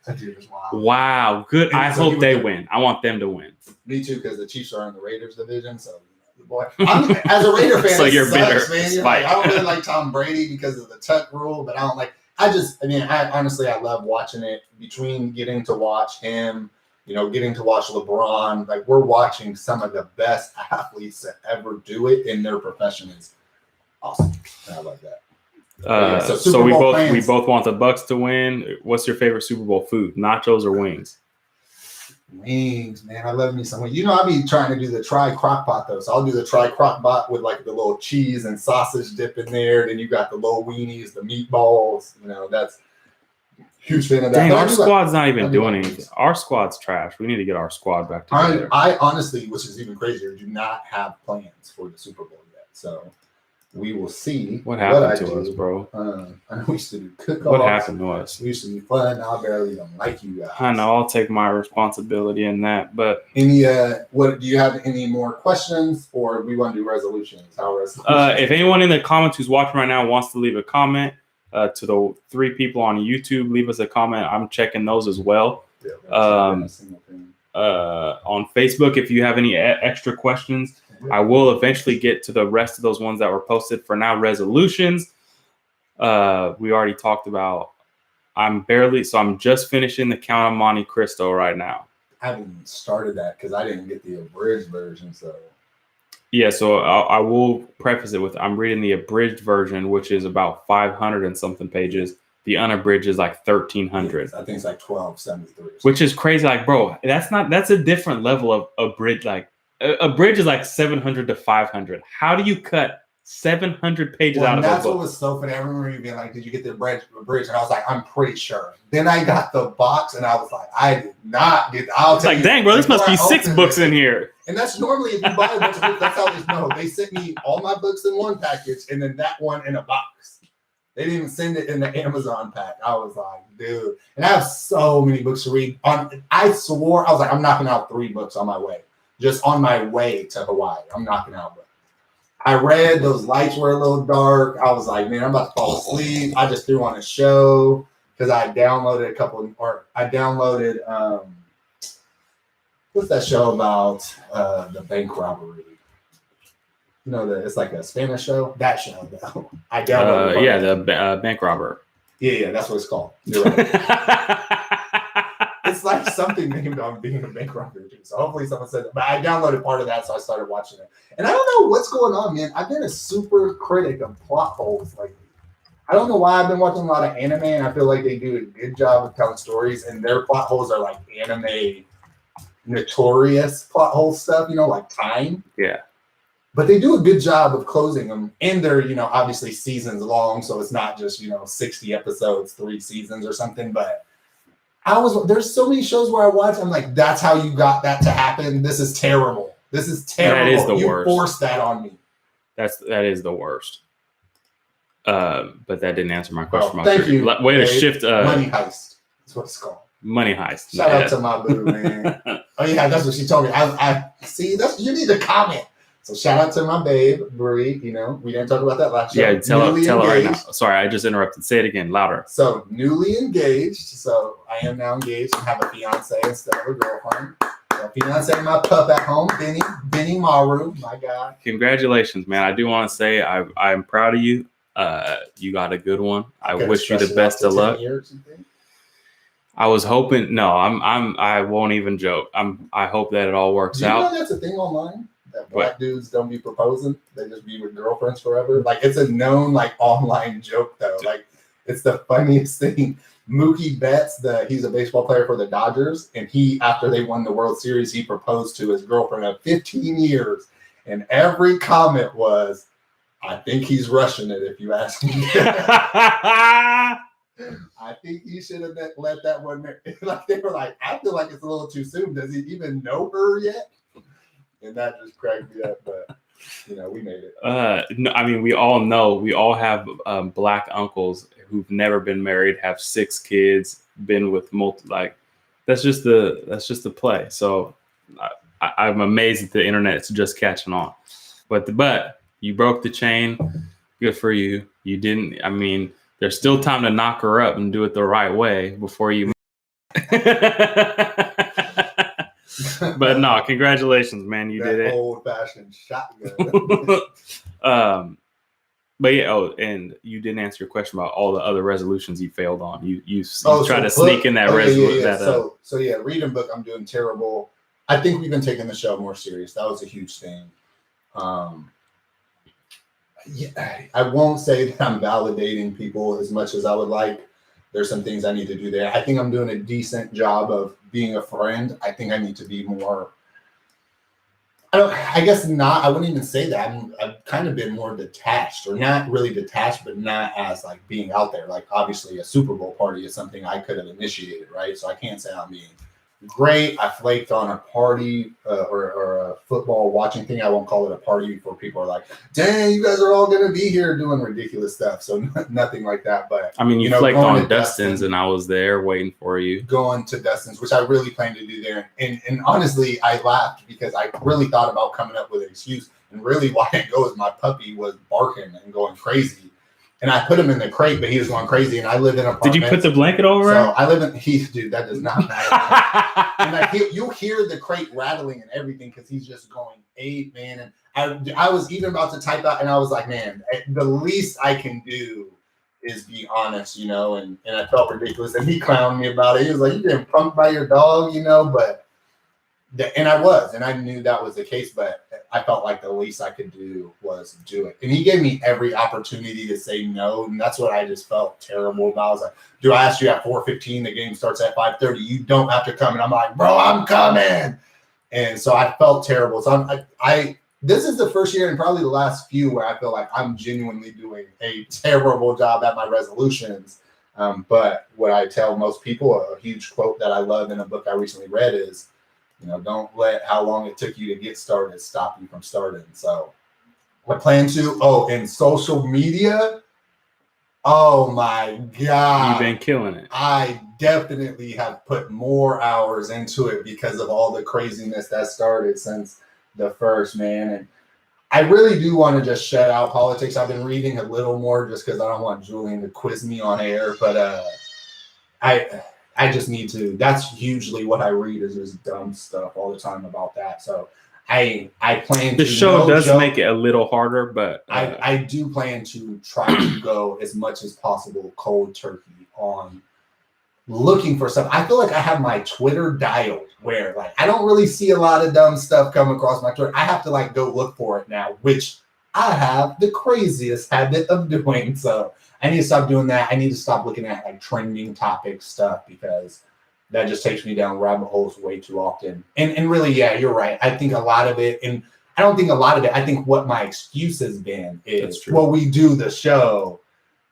that dude is wild. Wow, good. I hope they win. I want them to win. Me too, because the Chiefs are in the Raiders division, so boy. As a Raider fan, so you're bitter. Man. You're like, I don't really like Tom Brady because of the tuck rule, but I don't like. I honestly, I love watching it. Between getting to watch him, getting to watch LeBron, like we're watching some of the best athletes to ever do it in their profession. Is awesome. I love that. So we both want the Bucks to win. What's your favorite Super Bowl food? Nachos or wings? Wings, man. I love me some wings. I be trying to do the tri-crock pot though. So I'll do the tri-crock pot with like the little cheese and sausage dip in there. Then you got the little weenies, the meatballs. That's huge fan of that. Dang, our squad's not even doing anything. Our squad's trash. We need to get our squad back together. I honestly, which is even crazier, do not have plans for the Super Bowl yet. So we will see what happened to us, bro. I know we used to do cook-offs. What happened to us? We used to be fun. I barely don't like you guys. I know. I'll take my responsibility in that. But do you have any more questions, or we want to do resolutions? If anyone in the comments who's watching right now wants to leave a comment to the 3 people on YouTube, leave us a comment. I'm checking those as well. On Facebook, if you have any extra questions. I will eventually get to the rest of those ones that were posted. For now, resolutions. We already talked about. I'm just finishing the Count of Monte Cristo right now. I haven't even started that because I didn't get the abridged version. So yeah, so I will preface it with I'm reading the abridged version, which is about 500 and something pages. The unabridged is like 1,300. I think it's like 1,273. Which is crazy. Like, bro, that's a different level of abridged. Like. A bridge is like 700 to 500. How do you cut 700 pages out of a book? That's what was so funny. I remember you being like, "Did you get the bridge?" And I was like, "I'm pretty sure." Then I got the box, and I was like, "I did not get." It's like, dang, bro, this must be 6 books in here. And that's normally if you buy a bunch of books, that's how they know. They sent me all my books in one package, and then that one in a box. They didn't even send it in the Amazon pack. I was like, dude, and I have so many books to read. I swore I was like, I'm knocking out 3 books on my way. Just on my way to Hawaii. I'm knocking out. I read, those lights were a little dark. I was like, man, I'm about to fall asleep. I just threw on a show because I downloaded what's that show about the bank robbery? It's like a Spanish show. That show, though. I downloaded the bank robber. Yeah, that's what it's called. You're right. It's like something named on being a bank robber too. So hopefully someone said that. But I downloaded part of that, so I started watching it. And I don't know what's going on, man. I've been a super critic of plot holes lately. I don't know why I've been watching a lot of anime, and I feel like they do a good job of telling stories, and their plot holes are like anime notorious plot hole stuff, like time. Yeah. But they do a good job of closing them, and they're, obviously seasons long, so it's not just, 60 episodes, 3 seasons or something. But there's so many shows where I watch, I'm like, that's how you got that to happen. This is terrible. This is terrible. That is the you worst. Forced that on me. That is the worst. But that didn't answer my question. Thank you. Way to shift. Money Heist. That's what it's called. Money Heist. Shout out to my boo, man. Oh yeah, that's what she told me. I see. You need to comment. So shout out to my babe, Brie. We didn't talk about that last show. Yeah, tell her right now. Sorry, I just interrupted. Say it again, louder. So newly engaged. So I am now engaged and have a fiance instead of a girlfriend. So fiance and my pup at home, Benny Maru. My God. Congratulations, man. I do want to say I'm proud of you. You got a good one. I wish you the best of luck. Years, you think? I was hoping. No, I won't even joke. I hope that it all works out. Do you know that's a thing online? That black dudes don't be proposing; they just be with girlfriends forever. Like it's a known online joke though. Like it's the funniest thing. Mookie Betts, he's a baseball player for the Dodgers, and after they won the World Series, he proposed to his girlfriend of 15 years, and every comment was, "I think he's rushing it." If you ask me, I think he should have let that one. Like they were like, I feel like it's a little too soon. Does he even know her yet? And that just cracked me up. But we made it. No, I mean, we all know. We all have black uncles who've never been married, have 6 kids, been with that's just the play. So I'm amazed that the internet's just catching on. But you broke the chain. Good for you. You didn't. I mean, there's still time to knock her up and do it the right way before you. But no, congratulations, man. You did it. Old-fashioned shotgun. But yeah, and you didn't answer your question about all the other resolutions you failed on. You tried to sneak in that resolution. Yeah. So reading book, I'm doing terrible. I think we've been taking the show more serious. That was a huge thing. I won't say that I'm validating people as much as I would like. There's some things I need to do there. I think I'm doing a decent job of being a friend. I think I need to be more. I guess not. I wouldn't even say that. I've kind of been more detached, or not really detached, but not as being out there. Like obviously a Super Bowl party is something I could have initiated, right? So I can't say I'm being great. I flaked on a party or a football watching thing. I won't call it a party before people are like, dang, you guys are all going to be here doing ridiculous stuff. So nothing like that. But I mean, you flaked on Dustin's and I was there waiting for you. Going to Dustin's, which I really planned to do there. And honestly, I laughed because I really thought about coming up with an excuse. And really why it goes, my puppy was barking and going crazy. And I put him in the crate, but he was going crazy. And I live in an apartment. Did you put the blanket over? So I live in dude, that does not matter. And you hear the crate rattling and everything because he's just going ape, man. And I was even about to type out, and I was like, man, the least I can do is be honest, and I felt ridiculous. And he clowned me about it. He was like, "You getting punked by your dog, but." And I was, and I knew that was the case, but I felt like the least I could do was do it. And he gave me every opportunity to say no, and that's what I just felt terrible about. I was like, "Do I ask you at 4:15? The game starts at 5:30. You don't have to come." And I'm like, "Bro, I'm coming." And so I felt terrible. So this is the first year and probably the last few where I feel like I'm genuinely doing a terrible job at my resolutions. But what I tell most people, a huge quote that I love in a book I recently read is, don't let how long it took you to get started stop you from starting. So I plan to. Oh, and social media. Oh my God. You've been killing it. I definitely have put more hours into it because of all the craziness that started since the first, man. And I really do want to just shut out politics. I've been reading a little more just because I don't want Julian to quiz me on air, but I just need to. That's usually what I read is just dumb stuff all the time about that. So I plan to. The show does make it a little harder, but I do plan to try to go as much as possible cold turkey on looking for stuff. I feel like I have my Twitter dialed where I don't really see a lot of dumb stuff come across my Twitter. I have to go look for it now, which I have the craziest habit of doing. So I need to stop doing that. I need to stop looking at like trending topic stuff because that just takes me down rabbit holes way too often. And really, yeah, you're right. I think a lot of it, and I don't think a lot of it, I think what my excuse has been is, well, we do the show,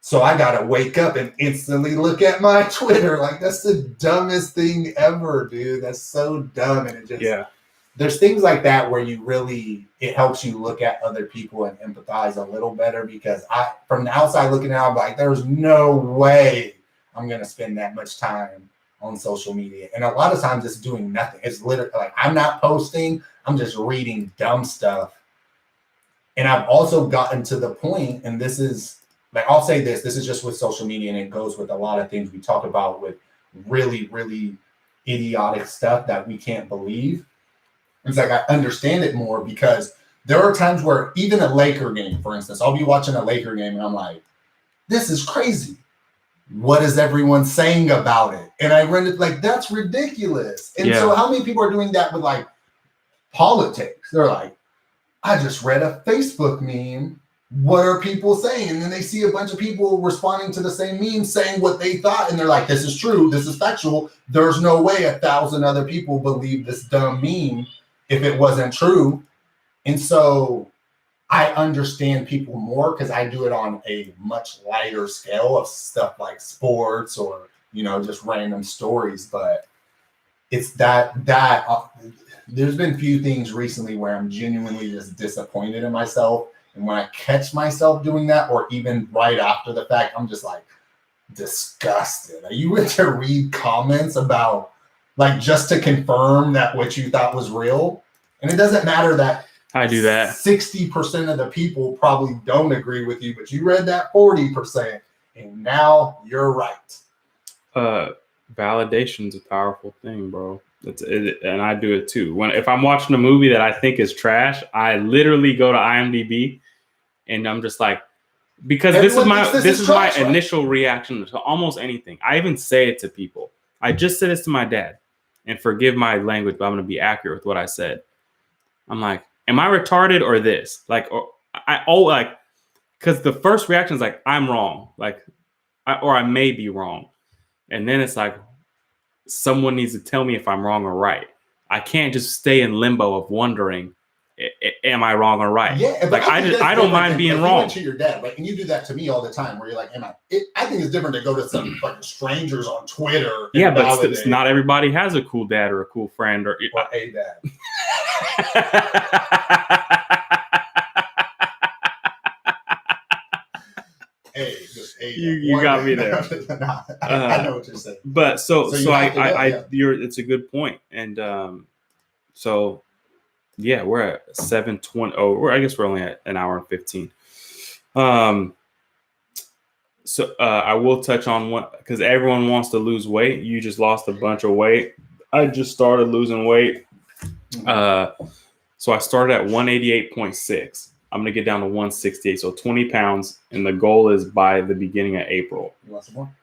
so I got to wake up and instantly look at my Twitter. Like, that's the dumbest thing ever, dude. That's so dumb. And it just, there's things like that where you really, it helps you look at other people and empathize a little better because from the outside looking out, I'm like, there's no way I'm going to spend that much time on social media. And a lot of times it's doing nothing. It's literally like, I'm not posting, I'm just reading dumb stuff. And I've also gotten to the point, and this is like, I'll say this is just with social media, and it goes with a lot of things we talk about with really, really idiotic stuff that we can't believe. It's like, I understand it more because there are times where even a Laker game, for instance, I'll be watching a Laker game and I'm like, this is crazy. What is everyone saying about it? And I run it like, that's ridiculous. And so how many people are doing that with like politics? They're like, I just read a Facebook meme. What are people saying? And then they see a bunch of people responding to the same meme saying what they thought. And they're like, this is true. This is factual. There's no way 1,000 other people believe this dumb meme if it wasn't true. And so I understand people more because I do it on a much lighter scale of stuff like sports or, just random stories. But it's that there's been few things recently where I'm genuinely just disappointed in myself. And when I catch myself doing that, or even right after the fact, I'm just like disgusted. Are you went to read comments about like just to confirm that what you thought was real? And it doesn't matter that I do that. 60% of the people probably don't agree with you, but you read that 40%, and now you're right. Validation's a powerful thing, bro. And I do it too. If I'm watching a movie that I think is trash, I literally go to IMDb, and I'm just like, because this is my initial reaction to almost anything. I even say it to people. I just said this to my dad, and forgive my language, but I'm going to be accurate with what I said. I'm like, am I retarded or this? Like, because the first reaction is like, I'm wrong, or I may be wrong. And then it's like, someone needs to tell me if I'm wrong or right. I can't just stay in limbo of wondering, am I wrong or right? Yeah, like I don't mind being wrong. You went to your dad, right? And you do that to me all the time, where you're like, I think it's different to go to some like strangers on Twitter. Yeah, but not everybody has a cool dad or a cool friend or a dad. You got me there. I know what you're saying. But it's a good point. And so yeah, we're at 7:20. Oh, I guess we're only at an hour and 15. So I will touch on one because everyone wants to lose weight. You just lost a bunch of weight. I just started losing weight. So I started at 188.6. I'm going to get down to 168, so 20 pounds, and the goal is by the beginning of April. You want some more?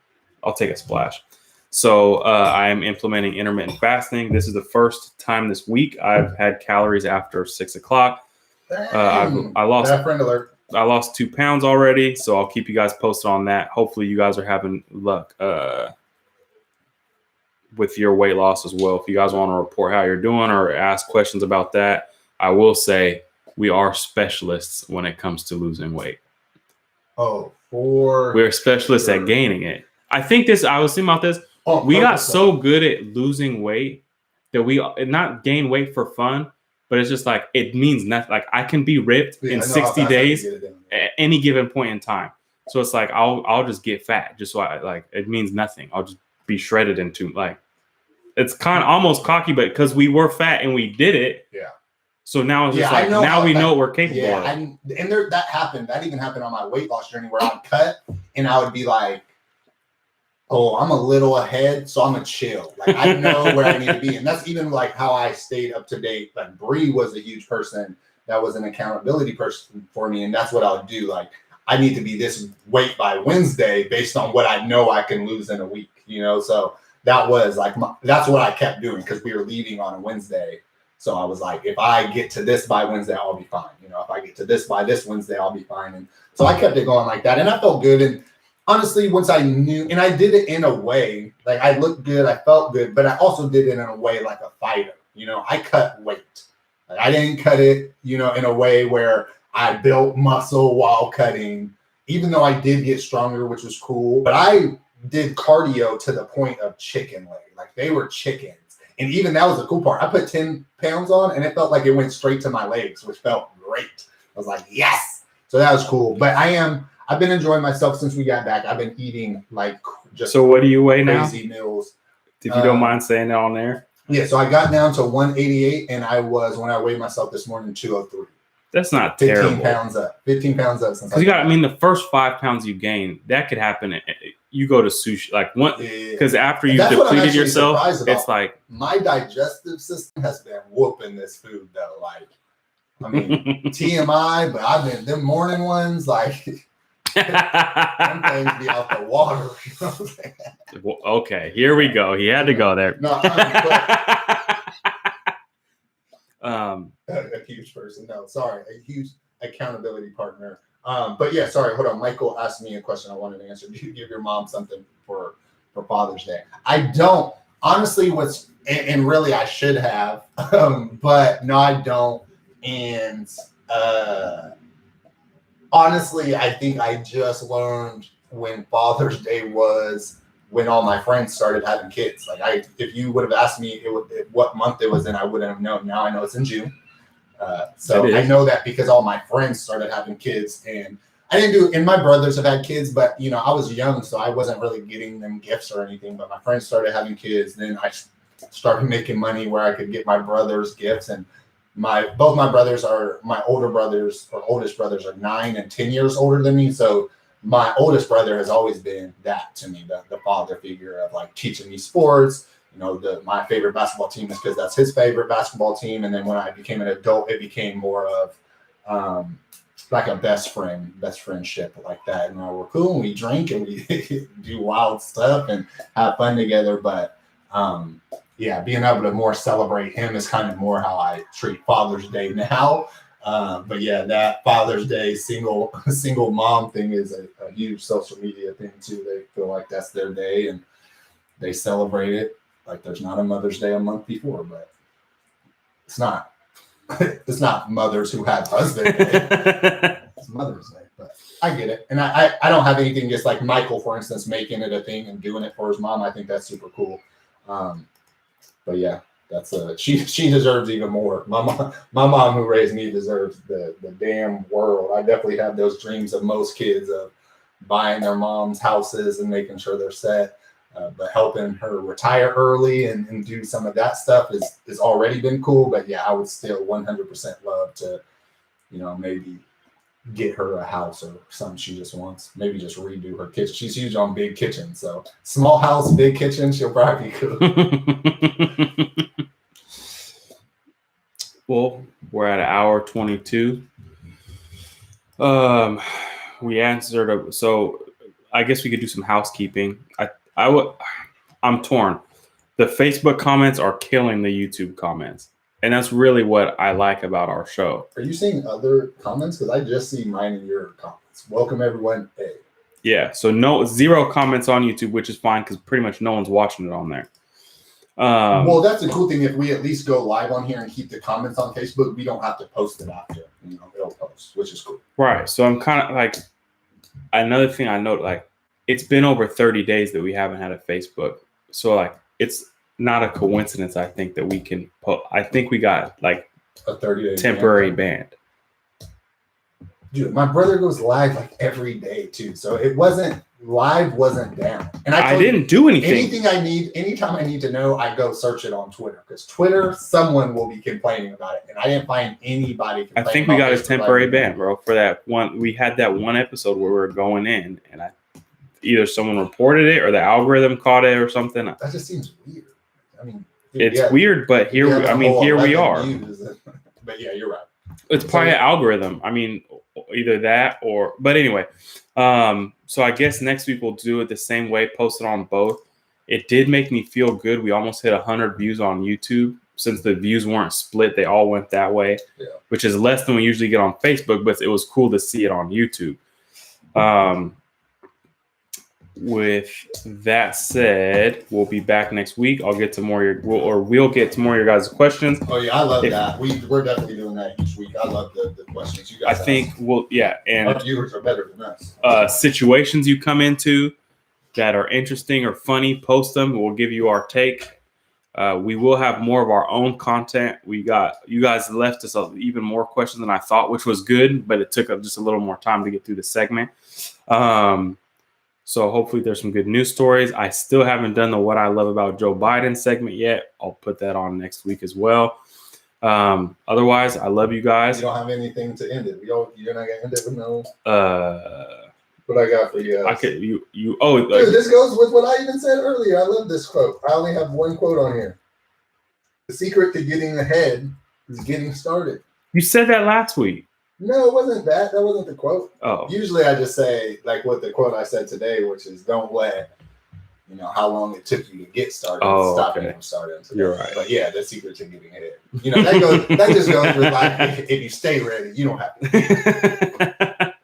I'll take a splash. So I am implementing intermittent fasting. This is the first time this week I've had calories after 6 o'clock. I lost 2 pounds already, so I'll keep you guys posted on that. Hopefully you guys are having luck with your weight loss as well. If you guys want to report how you're doing or ask questions about that, I will say we are specialists when it comes to losing weight. We're specialists at gaining it. I think I was thinking about this. We got so good at losing weight that we not gain weight for fun, but it's just like, it means nothing. Like I can be ripped in 60 days at any given point in time. So it's like, I'll just get fat just so it means nothing. I'll just be shredded into it's kind of almost cocky, but because we were fat and we did it. Yeah. So now it's just now we know what we're capable of. And that happened. That even happened on my weight loss journey where I'd cut and I would be like, oh, I'm a little ahead, so I'm gonna chill. Like I know where I need to be. And that's even like how I stayed up to date. Like Bree was a huge person that was an accountability person for me. And that's what I would do. Like I need to be this weight by Wednesday based on what I know I can lose in a week, So that was like, that's what I kept doing because we were leaving on a Wednesday. So I was like, if I get to this by Wednesday, I'll be fine. If I get to this by this Wednesday, I'll be fine. And so I kept it going like that. And I felt good. And honestly, once I knew, and I did it in a way, like I looked good, I felt good, but I also did it in a way like a fighter. I cut weight. Like, I didn't cut it, in a way where I built muscle while cutting, even though I did get stronger, which was cool. But I did cardio to the point of chicken leg. Like they were chickens. And even that was the cool part. I put 10 pounds on and it felt like it went straight to my legs, which felt great. I was like, yes. So that was cool. But I've been enjoying myself since we got back. I've been eating like just so what do you weigh now? Crazy meals. If you don't mind saying it on there. Yeah, so I got down to 188 and I was, when I weighed myself this morning, 203. That's not 15 terrible. 15 pounds up since the first 5 pounds you gain, that could happen. You go to sushi, like one, because after you've depleted yourself, it's like my digestive system has been whooping this food though. Like, I mean, TMI, but I've been them morning ones like them things be out the water. You know what I'm saying? Well, okay, here we go. He had to go there. No, a huge person. No, sorry, a huge accountability partner. But yeah, sorry, hold on. Michael asked me a question I wanted to answer. Do you give your mom something for Father's Day? I don't. Honestly, and really I should have, but no, I don't. And honestly, I think I just learned when Father's Day was when all my friends started having kids. Like if you would have asked me what month it was in, I wouldn't have known. Now I know it's in June. So I know that because all my friends started having kids, and I didn't do. And my brothers have had kids, but I was young, so I wasn't really getting them gifts or anything. But my friends started having kids, then I started making money where I could get my brothers gifts. And both my brothers are my oldest brothers are 9 and 10 years older than me. So my oldest brother has always been that to me, the father figure of like teaching me sports. My favorite basketball team is because that's his favorite basketball team. And then when I became an adult, it became more of like a best friendship like that. And we're cool and we drink and we do wild stuff and have fun together. But being able to more celebrate him is kind of more how I treat Father's Day now. But yeah, that Father's Day single mom thing is a huge social media thing too. They feel like that's their day and they celebrate it. Like there's not a Mother's Day a month before, but it's not. It's not mothers who have husband day. It's Mother's Day, but I get it. And I don't have anything just like Michael, for instance, making it a thing and doing it for his mom. I think that's super cool. But yeah, that's she deserves even more. My mom who raised me deserves the damn world. I definitely have those dreams of most kids of buying their mom's houses and making sure they're set. But helping her retire early and do some of that stuff is already been cool. But yeah, I would still 100% love to, maybe get her a house or something she just wants. Maybe just redo her kitchen. She's huge on big kitchen. So small house, big kitchen, she'll probably be cool. Well, we're at 1:22. We answered. So I guess we could do some housekeeping. I'm torn. The Facebook comments are killing the YouTube comments. And that's really what I like about our show. Are you seeing other comments? Because I just see mine and your comments. Welcome everyone. Hey. Yeah. So 0 comments on YouTube, which is fine because pretty much no one's watching it on there. Well, that's a cool thing. If we at least go live on here and keep the comments on Facebook, we don't have to post it after. It'll post, which is cool. Right. So I'm kind of like, another thing I note, like, it's been over 30 days that we haven't had a Facebook. So like, it's not a coincidence. I think that we can I think we got like a 30-day temporary ban. Dude, my brother goes live like every day too. So it wasn't down. And I didn't do anything. Anytime I need to know, I go search it on Twitter. Because Twitter, someone will be complaining about it. And I didn't find anybody complaining. I think we got a temporary ban, bro, for that one. We had that one episode where we were going in and either someone reported it or the algorithm caught it or something. That just seems weird. I mean, it's weird, but here we are. But yeah, you're right. It's probably an algorithm. I mean, either that or, but anyway. So I guess next week we'll do it the same way, post it on both. It did make me feel good. We almost hit 100 views on YouTube. Since the views weren't split, they all went that way, which is less than we usually get on Facebook, but it was cool to see it on YouTube. with that said, we'll be back next week. We'll get to more of your guys' questions. Oh yeah, I love that. We're definitely doing that each week. I love the questions you guys. I think and our viewers are better than us. Situations you come into that are interesting or funny, post them. We'll give you our take. We will have more of our own content. You guys left us even more questions than I thought, which was good, but it took just a little more time to get through the segment. So hopefully there's some good news stories. I still haven't done the What I Love About Joe Biden segment yet. I'll put that on next week as well. Otherwise, I love you guys. You don't have anything to end it. You're not gonna end it with no. What I got for you? Dude, this goes with what I even said earlier. I love this quote. I only have one quote on here. The secret to getting ahead is getting started. You said that last week. No, it wasn't that. That wasn't the quote. Oh. Usually I just say like what the quote I said today, which is don't let how long it took you to get started. Stop you from starting. Today. You're right. But yeah, the secret to getting ahead. That just goes with like if you stay ready, you don't have to.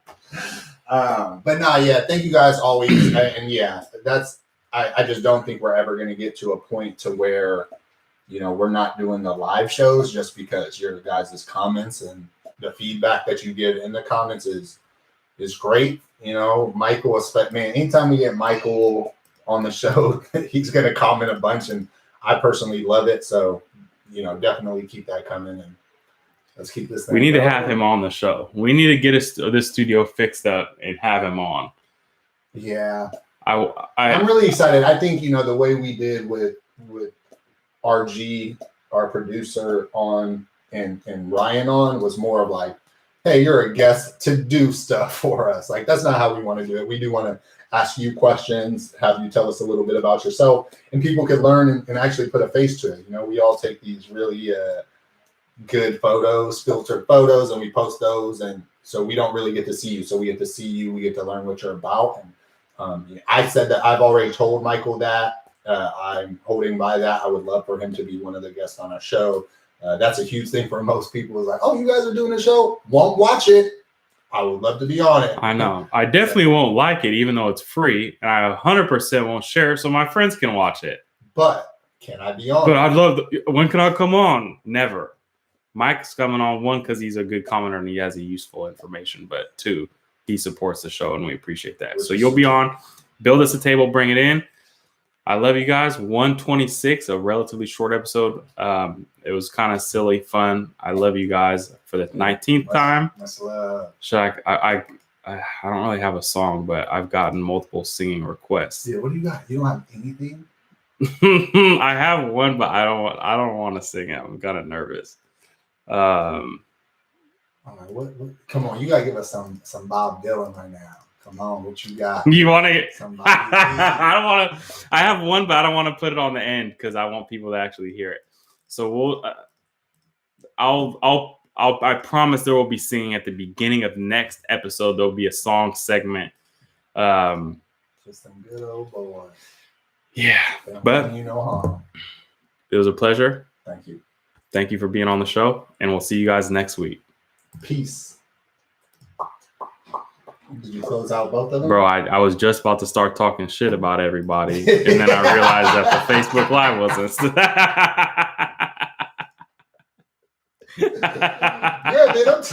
But no, yeah, thank you guys always. And yeah, I just don't think we're ever going to get to a point to where, we're not doing the live shows just because your guys' comments and the feedback that you give in the comments is great. Michael, man, anytime we get Michael on the show, he's going to comment a bunch and I personally love it. So, definitely keep that coming and let's keep this thing We need going. to have him on the show. We need to get this studio fixed up and have him on. Yeah. I'm really excited. I think, the way we did with RG, our producer on and Ryan on was more of like, hey, you're a guest to do stuff for us. Like, that's not how we want to do it. We do want to ask you questions, have you tell us a little bit about yourself, and people can learn and actually put a face to it. We all take these really good photos, filtered photos, and we post those. And so we don't really get to see you. So we get to see you. We get to learn what you're about. And I said that I've already told Michael that. I'm holding by that. I would love for him to be one of the guests on our show. That's a huge thing for most people. Is like, oh, you guys are doing a show. Won't watch it. I would love to be on it. I know. I definitely won't like it, even though it's free. And I 100% won't share it so my friends can watch it. But can I be on? But I'd love when can I come on? Never. Mike's coming on, one, because he's a good commenter and he has a useful information. But two, he supports the show and we appreciate that. So you'll be on. Build us a table. Bring it in. I love you guys. 126, a relatively short episode. It was kind of silly, fun. I love you guys for the 19th time. Much love. I don't really have a song, but I've gotten multiple singing requests. Yeah, what do you got? You don't have anything? I have one, but I don't want to sing it. I'm kind of nervous. All right, what? Come on, you gotta give us some Bob Dylan right now. Come on, what you got? You want to? I don't want to. I have one, but I don't want to put it on the end because I want people to actually hear it. So I promise there will be singing at the beginning of next episode. There'll be a song segment. Just some good old boys. Yeah, but it was a pleasure. Thank you. Thank you for being on the show, and we'll see you guys next week. Peace. Did you close out both of them? Bro, I was just about to start talking shit about everybody, and then I realized that the Facebook Live wasn't. Yeah, man, I'm tired.